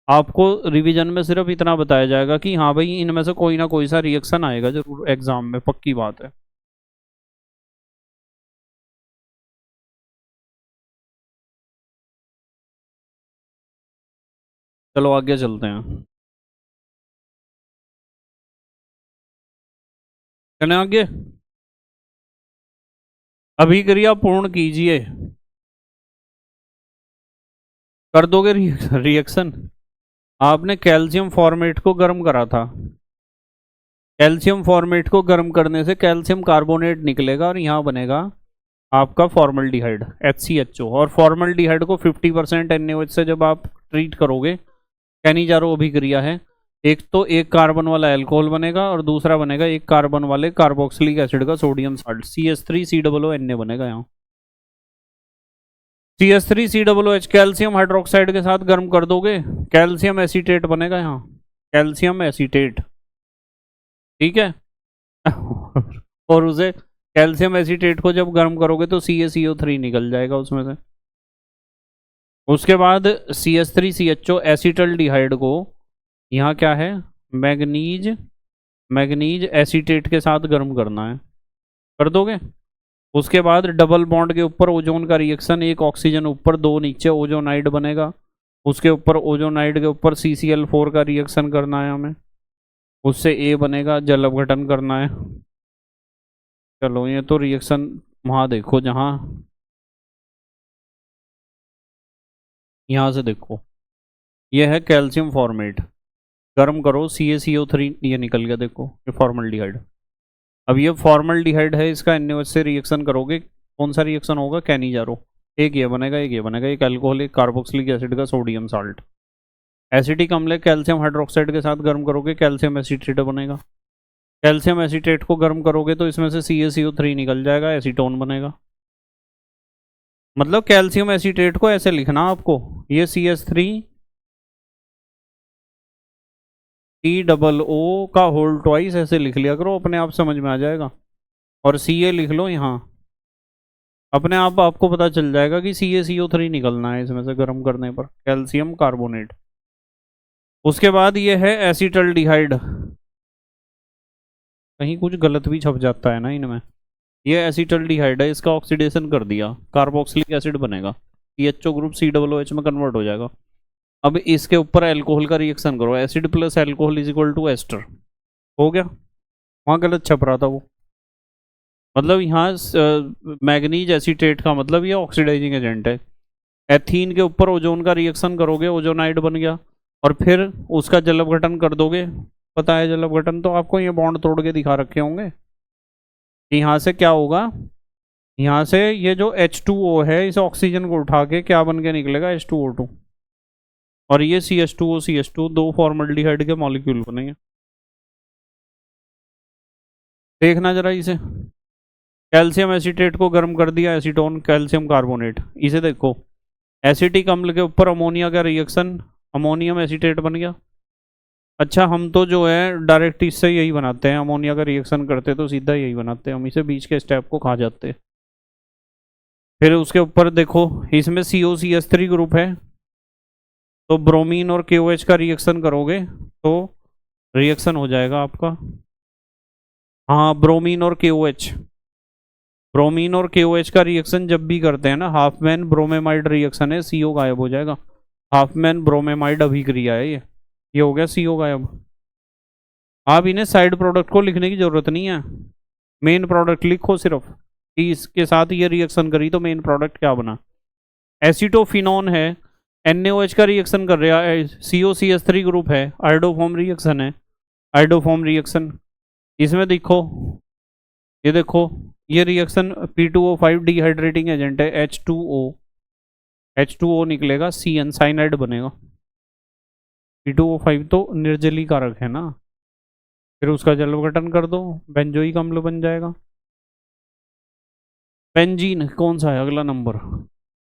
आपको रिवीजन में सिर्फ इतना बताया जाएगा कि हाँ भाई इनमें से कोई ना कोई सा रिएक्शन आएगा जरूर एग्जाम में, पक्की बात है। चलो आगे चलते हैं, चलें आगे। अभिक्रिया पूर्ण कीजिए, कर दोगे रिएक्शन, आपने कैल्शियम फॉर्मेट को गर्म करा था। कैल्शियम फॉर्मेट को गर्म करने से कैल्शियम कार्बोनेट निकलेगा और यहाँ बनेगा आपका फॉर्मल्डिहाइड HCHO। और फॉर्मल्डिहाइड को 50% NaOH से जब आप ट्रीट करोगे, कैनिजारो अभिक्रिया है, एक तो एक कार्बन वाला अल्कोहल बनेगा और दूसरा बनेगा एक कार्बन वाले कार्बोक्सिलिक एसिड का सोडियम साल्ट CH3COONA बनेगा। यहाँ CH3COOH कैल्शियम हाइड्रोक्साइड के साथ गर्म कर दोगे, कैल्शियम एसीटेट बनेगा। यहाँ कैल्शियम एसीटेट, ठीक है। और उसे कैल्शियम एसीटेट को जब गर्म करोगे तो CaCO3 निकल जाएगा उसमें से। उसके बाद CH3CHO एसीटल्डिहाइड को यहाँ क्या है, मैग्नीज एसीटेट के साथ गर्म करना है, कर दोगे। उसके बाद डबल बॉन्ड के ऊपर ओजोन का रिएक्शन, एक ऑक्सीजन ऊपर दो नीचे, ओजोनाइड बनेगा। उसके ऊपर ओजोनाइड के ऊपर CCl4 का रिएक्शन करना है हमें, उससे A बनेगा, जल अपघटन करना है। चलो ये तो रिएक्शन वहाँ देखो, जहाँ यहाँ से देखो, ये है कैल्शियम फॉर्मेट, गर्म करो CaCO3, ये निकल गया, देखो ये फॉर्मल्डिहाइड। अब ये फॉर्मल्डिहाइड है, इसका NaOH से रिएक्शन करोगे, कौन सा रिएक्शन होगा, कैनिजारो। एक ये बनेगा, एक ये बनेगा, एक अल्कोहल, एक कार्बोक्सिलिक एसिड का सोडियम साल्ट। एसिटिक अम्ल कैल्शियम हाइड्रोक्साइड के साथ गर्म करोगे, कैल्शियम एसीटेट बनेगा। कैल्शियम एसीटेट को गर्म करोगे तो इसमें से CaCO3 निकल जाएगा, एसीटोन बनेगा। मतलब कैल्शियम एसीटेट को ऐसे लिखना आपको, ये CH3COO का होल ट्वाइस ऐसे लिख लिया करो, अपने आप समझ में आ जाएगा। और Ca लिख लो यहाँ, अपने आप आपको पता चल जाएगा कि CaCO3 निकलना है इसमें से गर्म करने पर, कैल्शियम कार्बोनेट। उसके बाद ये है एसीटल्डिहाइड, कहीं कुछ गलत भी छप जाता है ना इनमें। ये एसीटल्डिहाइड है, इसका ऑक्सीडेशन कर दिया, कार्बोक्सिलिक एसिड बनेगा, CHO ग्रुप COOH में कन्वर्ट हो जाएगा। अब इसके ऊपर अल्कोहल का रिएक्शन करो, acid plus alcohol is equal to ester, हो गया। वहाँ गलत छप रहा था वो, मतलब यहाँ मैग्नीज एसीटेट का मतलब ये ऑक्सीडाइजिंग एजेंट है। एथीन के ऊपर ओजोन का रिएक्शन करोगे, ओजोनाइड बन गया, और फिर उसका जल अपघटन कर दोगे। पता है जल अपघटन, तो आपको ये बॉन्ड तोड़ के दिखा रखे होंगे। यहाँ से क्या होगा, यहाँ से ये जो H2O है, इस ऑक्सीजन को उठा के क्या बन के निकलेगा, H2O2, और ये CH2O दो फॉर्मल्डिहाइड के मॉलिक्यूल बनेंगे। देखना जरा इसे, कैल्शियम एसीटेट को गर्म कर दिया, एसीटोन कैल्शियम कार्बोनेट। इसे देखो, एसिटिक अम्ल के ऊपर अमोनिया का रिएक्शन, अमोनियम एसीटेट बन गया। अच्छा, हम तो जो है डायरेक्ट इससे यही बनाते हैं, अमोनिया का रिएक्शन करते तो सीधा यही बनाते हैं हम, इसे बीच के स्टेप को खा जाते हैं। फिर उसके ऊपर देखो, इसमें COCH3 ग्रुप है, तो ब्रोमीन और KOH का रिएक्शन करोगे तो रिएक्शन हो जाएगा आपका, हाँ ब्रोमीन और KOH। ब्रोमीन और KOH का रिएक्शन जब भी करते हैं ना, हाफमैन ब्रोमेमाइड रिएक्शन है, CO गायब हो जाएगा। हाफमैन ब्रोमेमाइड अभिक्रिया है ये हो गया CO गायब। आप इन्हें साइड प्रोडक्ट को लिखने की जरूरत नहीं है, मेन प्रोडक्ट लिखो सिर्फ कि इसके साथ ये रिएक्शन करी तो मेन प्रोडक्ट क्या बना। एसिटोफिनॉन है, NaOH का रिएक्शन कर रहा है, COCH3 ग्रुप है, आयोडोफॉर्म रिएक्शन है, आयोडोफॉर्म रिएक्शन। इसमें देखो, ये देखो, ये रिएक्शन P2O5 डिहाइड्रेटिंग एजेंट है, H2O निकलेगा, CN साइनाइड बनेगा। P2O5 तो निर्जली कारक है ना, फिर उसका जल अपघटन कर दो, बेंजोइक अम्ल बन जाएगा। बेंजीन कौन सा है अगला नंबर,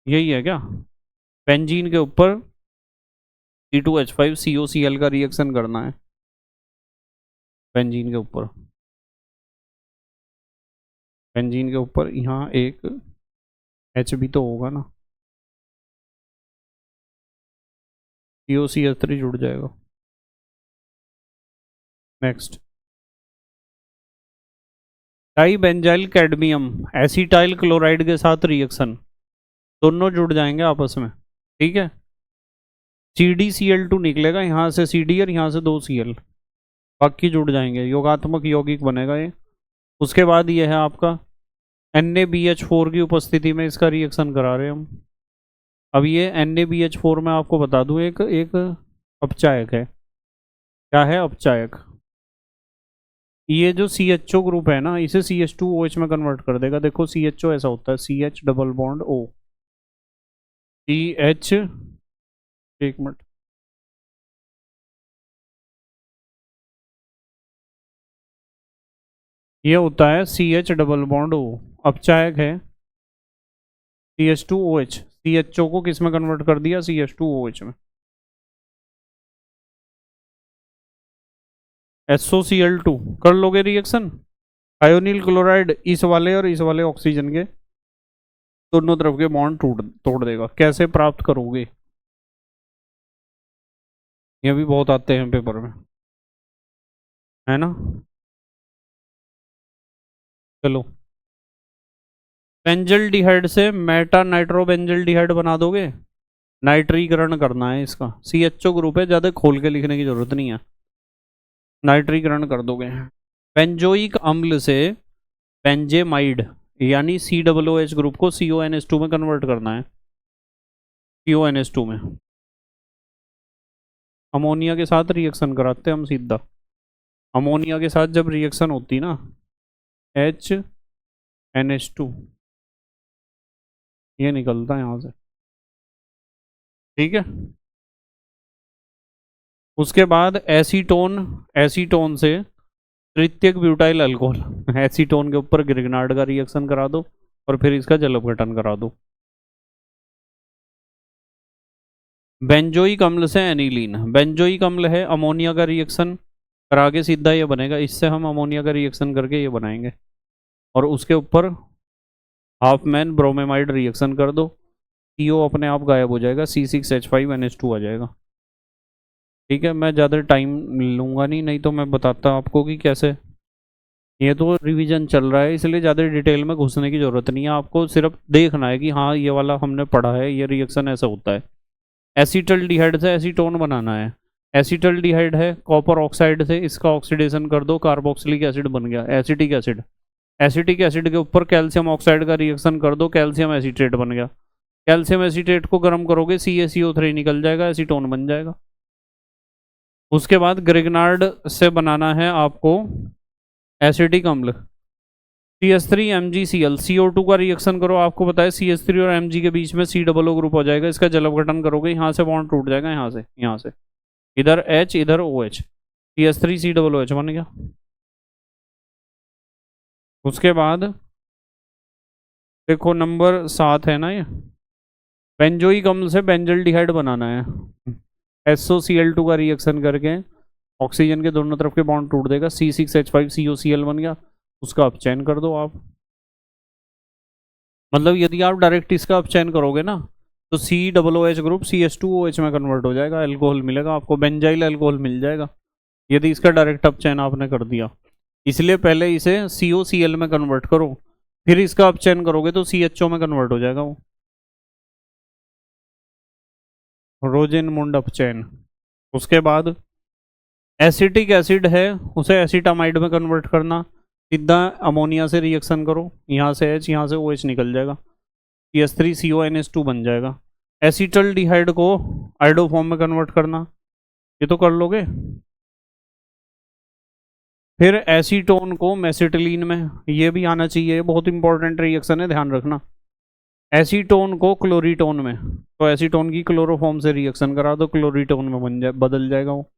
यही है क्या। बेंजीन के ऊपर C2H5COCl का रिएक्शन करना है, बेंजीन के ऊपर, बेंजीन के ऊपर यहाँ एक H भी तो होगा ना, COCH3 जुड़ जाएगा। नेक्स्ट, डाइबेंजाइल कैडमियम एसिटाइल क्लोराइड के साथ रिएक्शन, दोनों जुड़ जाएंगे आपस में, ठीक है। CdCl2 निकलेगा, यहाँ से CD और यहाँ से 2 Cl, बाकी जुड़ जाएंगे, योगात्मक यौगिक बनेगा ये। उसके बाद ये है आपका NaBH4 की उपस्थिति में इसका रिएक्शन करा रहे हैं हम। अब ये NaBH4 में आपको बता दूं, एक अपचायक है। क्या है? अपचायक। ये जो सी एच ओ ग्रुप है ना, इसे C H two O H में कन्वर्ट कर देगा। देखो सी एच ओ ऐसा होता है, C H double bond O, C H, एक मिनट, ये होता है C H double bond O, अपचायक है। C H two O H, C H O को किस में कन्वर्ट कर दिया? C H two O H में। एसओ सी एल टू कर लोगे रिएक्शन। आयोनिल क्लोराइड इस वाले और इस वाले ऑक्सीजन के दोनों तरफ के बॉन्ड तोड़ तोड़ देगा। कैसे प्राप्त करोगे? ये भी बहुत आते हैं पेपर में, है ना। चलो, बेंजल्डिहाइड से मेटा नाइट्रोबेंजल्डिहाइड बना दोगे। नाइट्रीकरण करना है इसका, सी एच ओ ग्रुप है, ज्यादा खोल के लिखने की जरूरत नहीं है। नाइट्रीकरण कर दोगे। बेंजोइक अम्ल से बेंजेमाइड यानी C double O H group को C O N S two में कन्वर्ट करना है। C O N S two में अमोनिया के साथ रिएक्शन कराते हैं हम सीधा। अमोनिया के साथ जब रिएक्शन होती ना, एच एन एच टू, ये निकलता है यहाँ से, ठीक है। उसके बाद एसीटोन, एसीटोन से तृतीयक ब्यूटाइल अल्कोहल, एसीटोन के ऊपर ग्रिग्नार्ड का रिएक्शन करा दो और फिर इसका जल अपघटन करा दो। बेंजोइक अम्ल से एनिलीन, बेंजोइक अम्ल है, अमोनिया का रिएक्शन करा के सीधा ये बनेगा, इससे हम अमोनिया का रिएक्शन करके ये बनाएंगे और उसके ऊपर हाफ मैन ब्रोमेमाइड रिएक्शन कर दो, सीओ अपने आप गायब हो जाएगा, C6H5NH2 आ जाएगा। ठीक है, मैं ज़्यादा टाइम लूँगा नहीं, नहीं तो मैं बताता आपको कि कैसे। ये तो रिवीजन चल रहा है इसलिए ज़्यादा डिटेल में घुसने की ज़रूरत नहीं है, आपको सिर्फ देखना है कि हाँ ये वाला हमने पढ़ा है, ये रिएक्शन ऐसा होता है। एसीटल्डिहाइड से एसीटोन बनाना है। एसीटल्डिहाइड है कॉपर ऑक्साइड से, इसका ऑक्सीडेशन कर दो, कार्बोक्सिलिक एसिड बन गया, एसिटिक एसिड। एसिटिक एसिड के ऊपर कैल्शियम ऑक्साइड का रिएक्शन कर दो, कैल्शियम एसीटेट बन गया। कैल्शियम एसीटेट को गर्म करोगे, CaCO3 निकल जाएगा, एसीटोन बन जाएगा। उसके बाद ग्रिग्नार्ड से बनाना है आपको एसिटिक अम्ल, CH3MgCl, CO2 का रिएक्शन करो, आपको पता है CH3 और Mg के बीच में C डबल O ग्रुप हो जाएगा, इसका जल अपघटन करोगे, यहाँ से बॉन्ड टूट जाएगा, यहाँ से इधर H इधर OH, CH3C डबल OH बन गया। उसके बाद देखो नंबर 7 है ना ये, बेंजोइक अम्ल से बेंजल्डिहाइड बनाना है, SOCl2 का रिएक्शन करके ऑक्सीजन के दोनों तरफ के बॉन्ड टूट देगा, C6H5COCl बन गया, उसका अपचयन कर दो आप। मतलब यदि आप डायरेक्ट इसका अपचयन करोगे ना तो C double O H group CH2OH में कन्वर्ट हो जाएगा, एल्कोहल मिलेगा आपको, बेंजाइल एल्कोहल मिल जाएगा यदि इसका डायरेक्ट अपचयन आपने कर दिया। इसलिए पहले इसे COCl में कन्वर्ट करो, फिर इसका अपचयन करोगे तो CHO में कन्वर्ट हो जाएगा वो, रोजेनमुंड अपचयन। उसके बाद एसिटिक एसिड है, उसे एसिटामाइड में कन्वर्ट करना, सीधा अमोनिया से रिएक्शन करो, यहाँ से H यहाँ से OH निकल जाएगा, CH3CONH2 बन जाएगा। एसिटल्डिहाइड को आइडो फॉर्म में कन्वर्ट करना, ये तो कर लोगे। फिर एसीटोन को मेसिटिलीन में, ये भी आना चाहिए, बहुत इंपॉर्टेंट रिएक्शन है, ध्यान रखना। एसीटोन को क्लोरीटोन में, तो एसीटोन की क्लोरोफॉर्म से रिएक्शन करा दो, क्लोरीटोन में बन जाए, बदल जाएगा वो।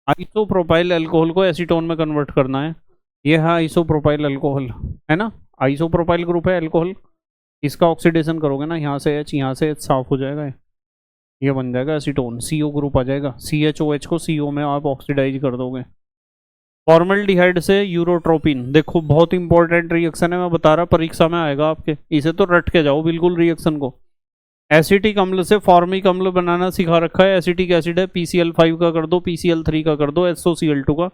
आइसोप्रोपाइल अल्कोहल को एसीटोन में कन्वर्ट करना है, ये है आइसोप्रोपाइल अल्कोहल, है ना। आइसोप्रोपाइल ग्रुप है अल्कोहल, इसका ऑक्सीडेशन करोगे ना, यहाँ से H यहाँ से H साफ हो जाएगा, ये बन जाएगा एसीटोन, CO ग्रुप आ जाएगा, CHOH को CO में आप ऑक्सीडाइज कर दोगे। फॉर्मल्डिहाइड से यूरोट्रोपिन, देखो बहुत इंपॉर्टेंट रिएक्शन है, मैं बता रहा, परीक्षा में आएगा आपके, इसे तो रट के जाओ बिल्कुल रिएक्शन को। एसिटिक अम्ल से फॉर्मिक अम्ल बनाना सिखा रखा है, एसिटिक एसिड है, PCl5 का कर दो, PCl3 का कर दो, SOCl2 का,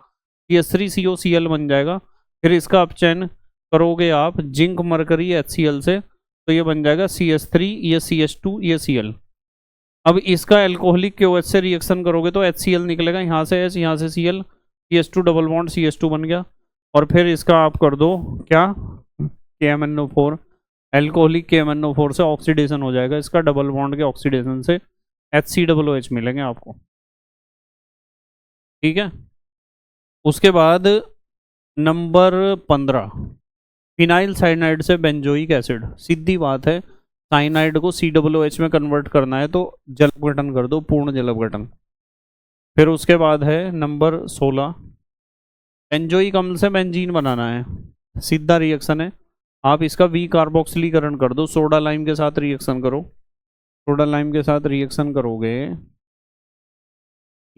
CH3COCl बन जाएगा। फिर इसका अपचयन करोगे आप जिंक मरकरी HCl से, तो ये बन जाएगा CH3, ये CH2, ये Cl। अब इसका एल्कोहलिक KOH से रिएक्शन करोगे तो HCl निकलेगा, यहाँ से H यहाँ से Cl, CH2 double bond CH2 बन गया। और फिर इसका आप कर दो क्या, KMnO4, एल्कोहलिक KMnO4 से ऑक्सीडेशन हो जाएगा, इसका डबल बॉन्ड के ऑक्सीडेशन से HC डबल OH मिलेंगे आपको। ठीक है। उसके बाद नंबर 15, फिनाइल साइनाइड से बेंजोइक एसिड। सीधी बात है, साइनाइड को COOH में कन्वर्ट करना है तो जल अपघटन कर दो, पूर्ण जल अपघटन। फिर उसके बाद है नंबर 16, बेंजोइक अम्ल से बेंजीन बनाना है। सीधा रिएक्शन है, आप इसका वी कार्बोक्सिलीकरण कर दो, सोडा लाइम के साथ रिएक्शन करो। सोडा लाइम के साथ रिएक्शन करोगे,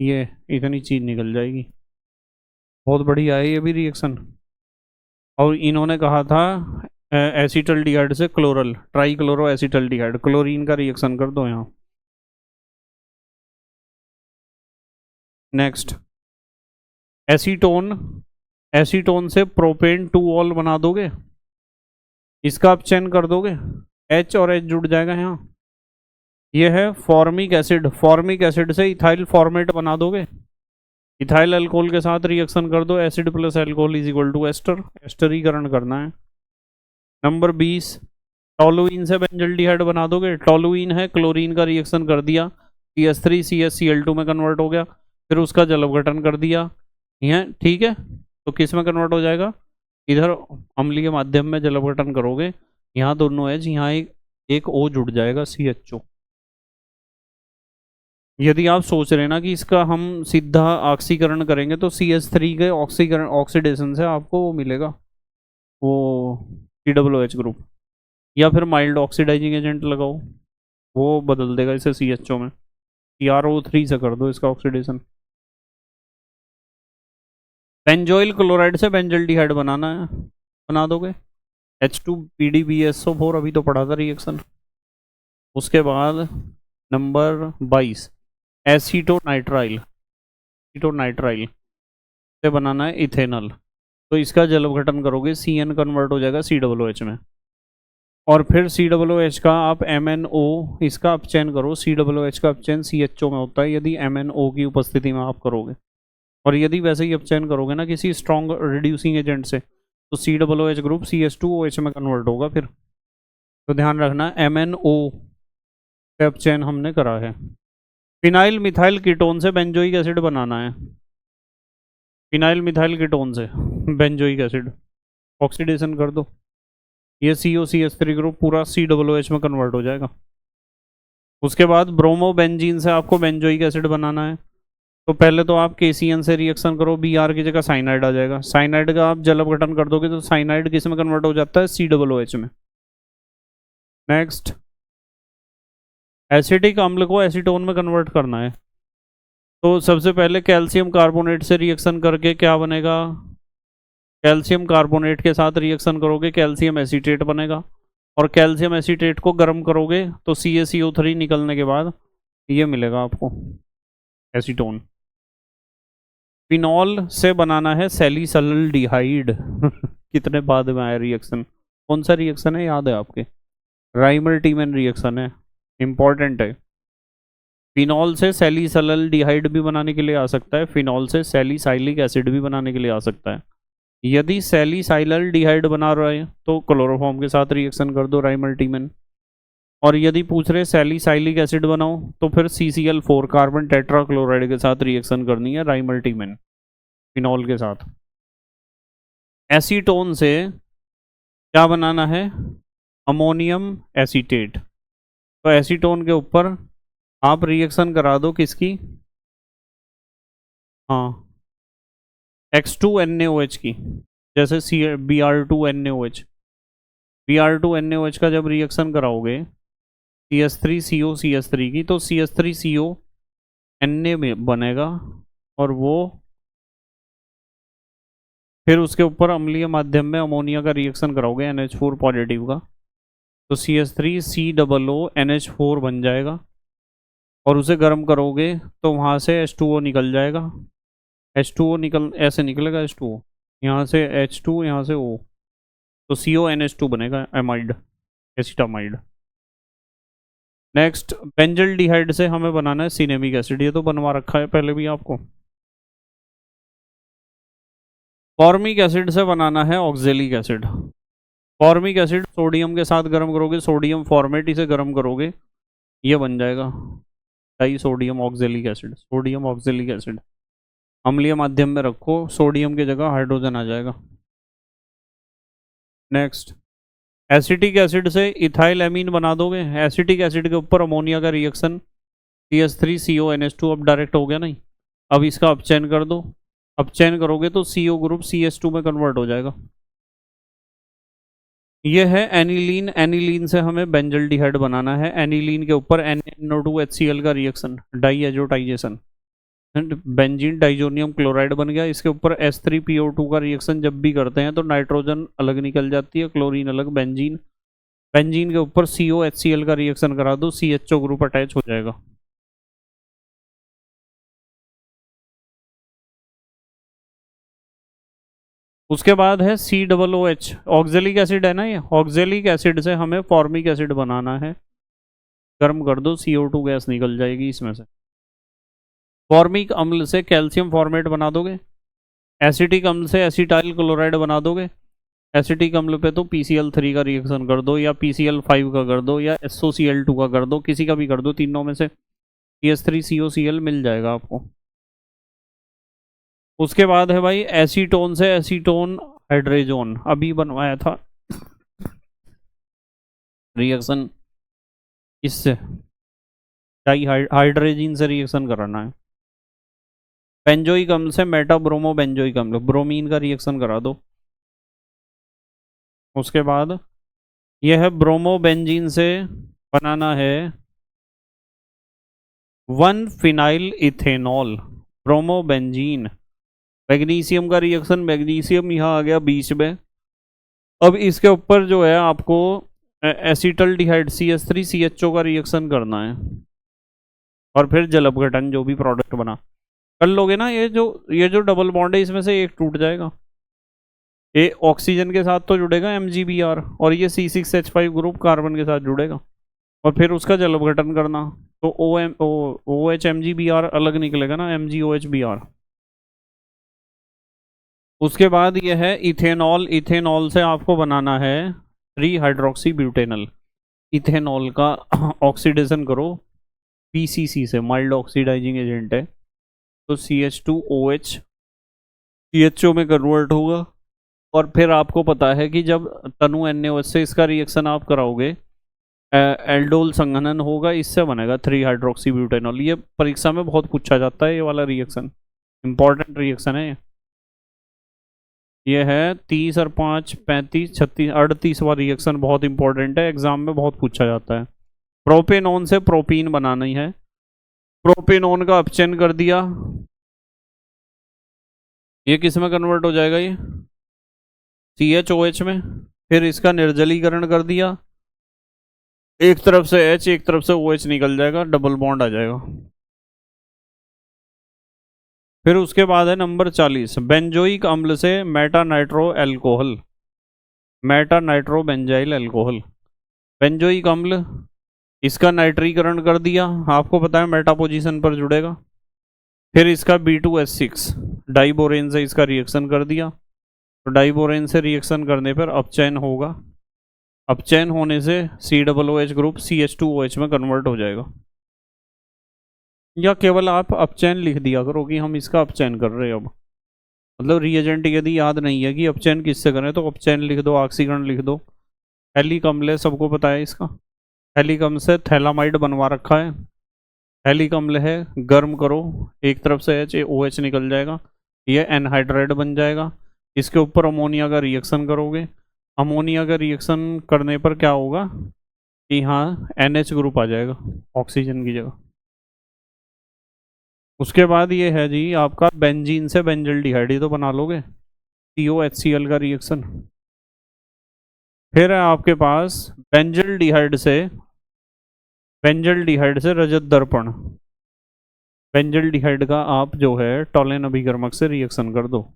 ये इतनी चीज निकल जाएगी। बहुत बढ़िया है ये भी रिएक्शन। और इन्होंने कहा था एसिटल्डिहाइड से chloral, try chloro acetaldehyde, chlorine का रिएक्शन कर दो यहाँ। नेक्स्ट, एसीटोन, एसीटोन से प्रोपेन 2 ऑल बना दोगे, इसका आप चयन कर दोगे, H और H जुड़ जाएगा यहाँ। ये है फॉर्मिक एसिड, फॉर्मिक एसिड से इथाइल फॉर्मेट बना दोगे, इथाइल अल्कोहल के साथ रिएक्शन कर दो, acid plus alcohol is equal to ester, एस्टरीकरण करना है। नंबर 20, टोलुइन से बेंजल्डिहाइड बना दोगे, टोलुइन है, क्लोरीन का रिएक्शन कर दिया, CH3 CHCl2 में कन्वर्ट हो गया, फिर उसका जल अपघटन कर दिया, यह ठीक है। तो किस में कन्वर्ट हो जाएगा, इधर अम्लीय माध्यम में जल अपघटन करोगे, यहाँ दोनों एच, यहाँ एक O जुड़ जाएगा CHO। यदि आप सोच रहे ना कि इसका हम सीधा ऑक्सीकरण करेंगे तो CH3 के ऑक्सीकरण ऑक्सीडेशन से आपको वो मिलेगा, वो COOH ग्रुप, या फिर माइल्ड ऑक्सीडाइजिंग एजेंट लगाओ, वो बदल देगा इसे CHO में। CrO3 से कर दो इसका ऑक्सीडेशन। बेंजोइल क्लोराइड से बेंजल्डिहाइड बनाना है, बना दोगे, H2PDBSO4, अभी तो पढ़ा था रिएक्शन। उसके बाद नंबर 22, एसीटोनाइट्राइल, एसीटोनाइट्राइल से बनाना है इथेनॉल, तो इसका जल अपघटन करोगे, CN कन्वर्ट हो जाएगा COOH में, और फिर COOH का आप MNO, इसका अपचयन करो, COOH का अपचयन CHO में होता है यदि MNO की उपस्थिति में आप करोगे, और यदि वैसे ही अपचयन करोगे ना किसी स्ट्रॉन्ग रिड्यूसिंग एजेंट से, तो COOH ग्रुप CH2OH में कन्वर्ट होगा फिर। तो ध्यान रखना, MNO का अपचयन हमने करा है। फिनाइल मिथाइल कीटोन से बेंजोइक एसिड बनाना है, फिनाइल मिथाइल कीटोन से बेंजोइक एसिड, ऑक्सीडेशन कर दो, ये COCH3 ग्रुप पूरा COOH में कन्वर्ट हो जाएगा। उसके बाद ब्रोमो बेंजीन से आपको बेंजोइक एसिड बनाना है, तो पहले तो आप KCN से रिएक्शन करो, Br की जगह साइनाइड आ जाएगा, साइनाइड का आप जल अपघटन कर दोगे तो साइनाइड किस में कन्वर्ट हो जाता है, COOH में। नेक्स्ट, एसिटिक अम्ल को एसीटोन में कन्वर्ट करना है, तो सबसे पहले कैल्शियम कार्बोनेट से रिएक्शन करके क्या बनेगा, कैल्शियम कार्बोनेट के साथ रिएक्शन करोगे, कैल्शियम एसीटेट बनेगा, और कैल्शियम एसीटेट को गर्म करोगे तो CaCO3 निकलने के बाद ये मिलेगा आपको एसीटोन। फिनॉल से बनाना है सैलिसल्डिहाइड कितने बाद में आया रिएक्शन, कौन सा रिएक्शन है याद है आपके, राइमल्टीमैन रिएक्शन है, इंपॉर्टेंट है। फिनॉल से सैलिसल्डिहाइड भी बनाने के लिए आ सकता है, फिनॉल से सैलिसाइलिक एसिड भी बनाने के लिए आ सकता है। यदि सैलिसाइल्डिहाइड बना रहे हैं तो क्लोरोफॉर्म के साथ रिएक्शन कर दो, राइमल्टीमैन, और यदि पूछ रहे सैलिसाइलिक एसिड बनाओ तो फिर CCl4 कार्बन टेट्राक्लोराइड के साथ रिएक्शन करनी है, राइमल्टीमैन फिनॉल के साथ। एसीटोन से क्या बनाना है, अमोनियम एसीटेट, तो एसीटोन के ऊपर आप रिएक्शन करा दो किसकी, हाँ X2NaOH की, जैसे Br2NaOH, Br2NaOH का जब रिएक्शन कराओगे CH3CO CH3 की, तो CH3CO Na में बनेगा, और वो फिर उसके ऊपर अम्लीय माध्यम में अमोनिया का रिएक्शन कराओगे NH4 पॉजिटिव का, तो CH3COO NH4 बन जाएगा, और उसे गर्म करोगे तो वहाँ से H2O निकल जाएगा, H2O निकल ऐसे निकलेगा, H2O यहाँ से H2, यहाँ से O, तो CONH2 बनेगा, एमाइड, एसिटामाइड। नेक्स्ट, बेंजल्डिहाइड से हमें बनाना है सिनेमिक एसिड, ये तो बनवा रखा है पहले भी आपको। फॉर्मिक एसिड से बनाना है oxalic acid, formic acid sodium के साथ गर्म करोगे, सोडियम फॉर्मेट, इसे गर्म करोगे, ये बन जाएगा die sodium oxalic acid, sodium oxalic acid. अम्लीय माध्यम में रखो, सोडियम की जगह हाइड्रोजन आ जाएगा। नेक्स्ट, एसिटिक एसिड से इथाइल एमीन बना दोगे। एसिटिक एसिड के ऊपर अमोनिया का रिएक्शन CH3CONH2 अब डायरेक्ट हो गया नहीं। अब इसका अपचयन कर दो। अपचयन करोगे तो CO ग्रुप CH2 में कन्वर्ट हो जाएगा। ये है एनिलीन। एनिलीन से हमें बेंजल्डिहाइड बनाना है। एनिलीन के ऊपर NaNO2HCl का रिएक्शन, डाईएजोटाइजेशन, बेंजीन डाइजोनियम क्लोराइड बन गया। इसके ऊपर H3PO2 का रिएक्शन जब भी करते हैं तो नाइट्रोजन अलग निकल जाती है, क्लोरीन अलग, बेंजीन। बेंजीन के ऊपर COHCl का रिएक्शन करा दो, CHO ग्रुप अटैच हो जाएगा। उसके बाद है COOH, ऑक्जेलिक एसिड है ना ये। ऑक्जेलिक एसिड से हमें फॉर्मिक एसिड बनाना है। गर्म कर दो, CO2 गैस निकल जाएगी इसमें से। फॉर्मिक अम्ल से कैल्शियम फॉर्मेट बना दोगे। एसिटिक अम्ल से एसिटाइल क्लोराइड बना दोगे। एसिटिक अम्ल पे तो PCl3 का रिएक्शन कर दो, या PCl5 का कर दो, या SOCl2 का कर दो, किसी का भी कर दो, तीनों में से CH3COCl मिल जाएगा आपको। उसके बाद है भाई एसीटोन से एसीटोन हाइड्रेजोन, अभी बनवाया था रिएक्शन, इससे डाई हाइड्रोजन से रिएक्शन कराना है। बेंजोइक अम्ल से मेटाब्रोमो बेंजोइक अम्ल, ब्रोमीन का रिएक्शन करा दो। उसके बाद यह है ब्रोमो बेंजीन से बनाना है 1 phenyl ethanol, bromo benzene. Magnesium का रिएक्शन, मैग्नीशियम यहाँ आ गया बीच में। अब इसके ऊपर जो है आपको एसिटल डिहाइड CH3CHO का रिएक्शन करना है, और फिर जल अपघटन जो भी प्रोडक्ट बना कर लोगे ना। ये जो डबल बॉन्ड है इसमें से एक टूट जाएगा। ये ऑक्सीजन के साथ तो जुड़ेगा MgBr, और ये C6H5 ग्रुप कार्बन के साथ जुड़ेगा, और फिर उसका जल अपघटन करना। तो OH MgBr अलग निकलेगा ना, MgOH Br। उसके बाद यह है इथेनॉल। इथेनॉल से आपको बनाना है 3 हाइड्रोक्सी ब्यूटेनल। इथेनॉल का ऑक्सीडेशन करो PCC से, माइल्ड ऑक्सीडाइजिंग एजेंट है, तो CH2OH CHO में कन्वर्ट होगा। और फिर आपको पता है कि जब तनु NaOH से इसका रिएक्शन आप कराओगे, एल्डोल संघनन होगा, इससे बनेगा 3 हाइड्रोक्सी ब्यूटेनॉल। ये परीक्षा में बहुत पूछा जाता है, ये वाला रिएक्शन इंपॉर्टेंट रिएक्शन है। ये है 30 और 5 35 36 38वां रिएक्शन, बहुत इंपॉर्टेंट है, एग्जाम में बहुत पूछा जाता है। प्रोपेनॉन से प्रोपीन बनानी है। प्रोपेनॉन का अपचयन कर दिया, ये किस में कन्वर्ट हो जाएगा, ये CHOH में। फिर इसका निर्जलीकरण कर दिया, एक तरफ से H एक तरफ से OH निकल जाएगा, डबल बॉन्ड आ जाएगा। फिर उसके बाद है नंबर 40, बेंजोइक अम्ल से Meta nitro alcohol, Meta nitro benzyl alcohol. Benzoic अम्ल, इसका नाइट्रीकरण कर दिया, आपको पता है मेटा पोजीशन पर जुड़ेगा। फिर इसका B2H6 डाइबोरेन से इसका रिएक्शन कर दिया, तो डाइबोरेन से रिएक्शन करने पर अपचयन होगा। अपचयन होने से COOH ग्रुप CH2OH में कन्वर्ट हो जाएगा। या केवल आप अपचयन लिख दिया करो कि हम इसका अपचयन कर रहे हैं। अब मतलब रिएजेंट यदि याद नहीं है कि अपचयन किससे करें, तो अपचयन लिख दो, ऑक्सीकरण लिख दो। हेलिक अम्ल है, सबको पता है इसका। हेलिक अम्ल से थैलामाइड बनवा रखा है। हेलिक अम्ल है, गर्म करो, एक तरफ से OH निकल जाएगा, ये एनहाइड्राइड बन जाएगा। इसके ऊपर अमोनिया का रिएक्शन करोगे। अमोनिया का रिएक्शन करने पर क्या होगा कि हाँ NH ग्रुप आ जाएगा ऑक्सीजन की जगह। उसके बाद ये है जी आपका बेंजीन से बेंजल्डिहाइड, ये तो बना लोगे, COHCl का रिएक्शन। फिर है आपके पास बेंजल्डिहाइड से रजत दर्पण। बेंजल्डिहाइड का आप जो है टॉलेन अभिकर्मक से रिएक्शन कर दो।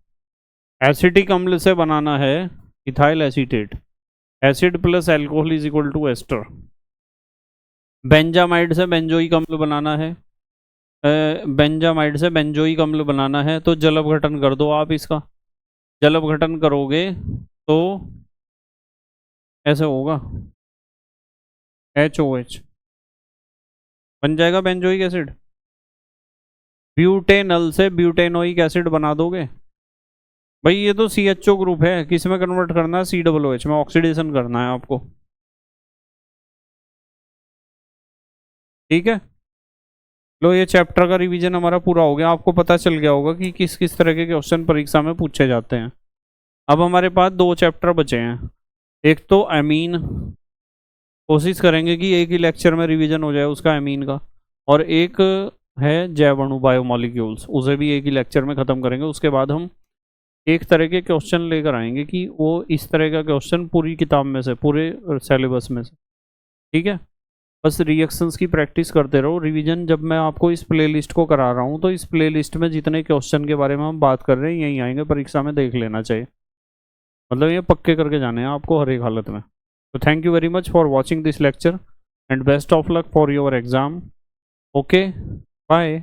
एसिटिक अम्ल से बनाना है ethyl acetate, acid plus alcohol is equal to ester. Benzamide से बेंजोइक अम्ल बनाना है, बेंजामाइड से बेंजोइक अम्ल बनाना है, तो जल अपघटन कर दो आप इसका। जल अपघटन करोगे तो ऐसे होगा, HOH बन जाएगा बेंजोइक एसिड। ब्यूटेनल से ब्यूटेनोइक एसिड बना दोगे। भाई ये तो CHO ग्रुप है, किस में कन्वर्ट करना है? COOH में ऑक्सीडेशन करना है आपको। ठीक है, लो ये चैप्टर का रिवीजन हमारा पूरा हो गया। आपको पता चल गया होगा कि किस किस तरह के क्वेश्चन परीक्षा में पूछे जाते हैं। अब हमारे पास 2 चैप्टर बचे हैं। एक तो एमीन, कोशिश करेंगे कि एक ही लेक्चर में रिवीजन हो जाए उसका एमीन का, और एक है जैव अणु बायोमोलिक्यूल्स, उसे भी एक ही लेक्चर में ख़त्म करेंगे। उसके बाद हम एक तरह के क्वेश्चन लेकर आएंगे कि वो इस तरह का क्वेश्चन पूरी किताब में से, पूरे सिलेबस में से। ठीक है, बस रिएक्शंस की प्रैक्टिस करते रहो। रिवीजन जब मैं आपको इस प्लेलिस्ट को करा रहा हूँ तो इस प्लेलिस्ट में जितने क्वेश्चन के बारे में हम बात कर रहे हैं यहीं आएंगे, परीक्षा में देख लेना चाहिए। मतलब ये पक्के करके जाने हैं आपको हर एक हालत में। तो thank you very much for watching this lecture and best of luck for your exam. Okay, bye.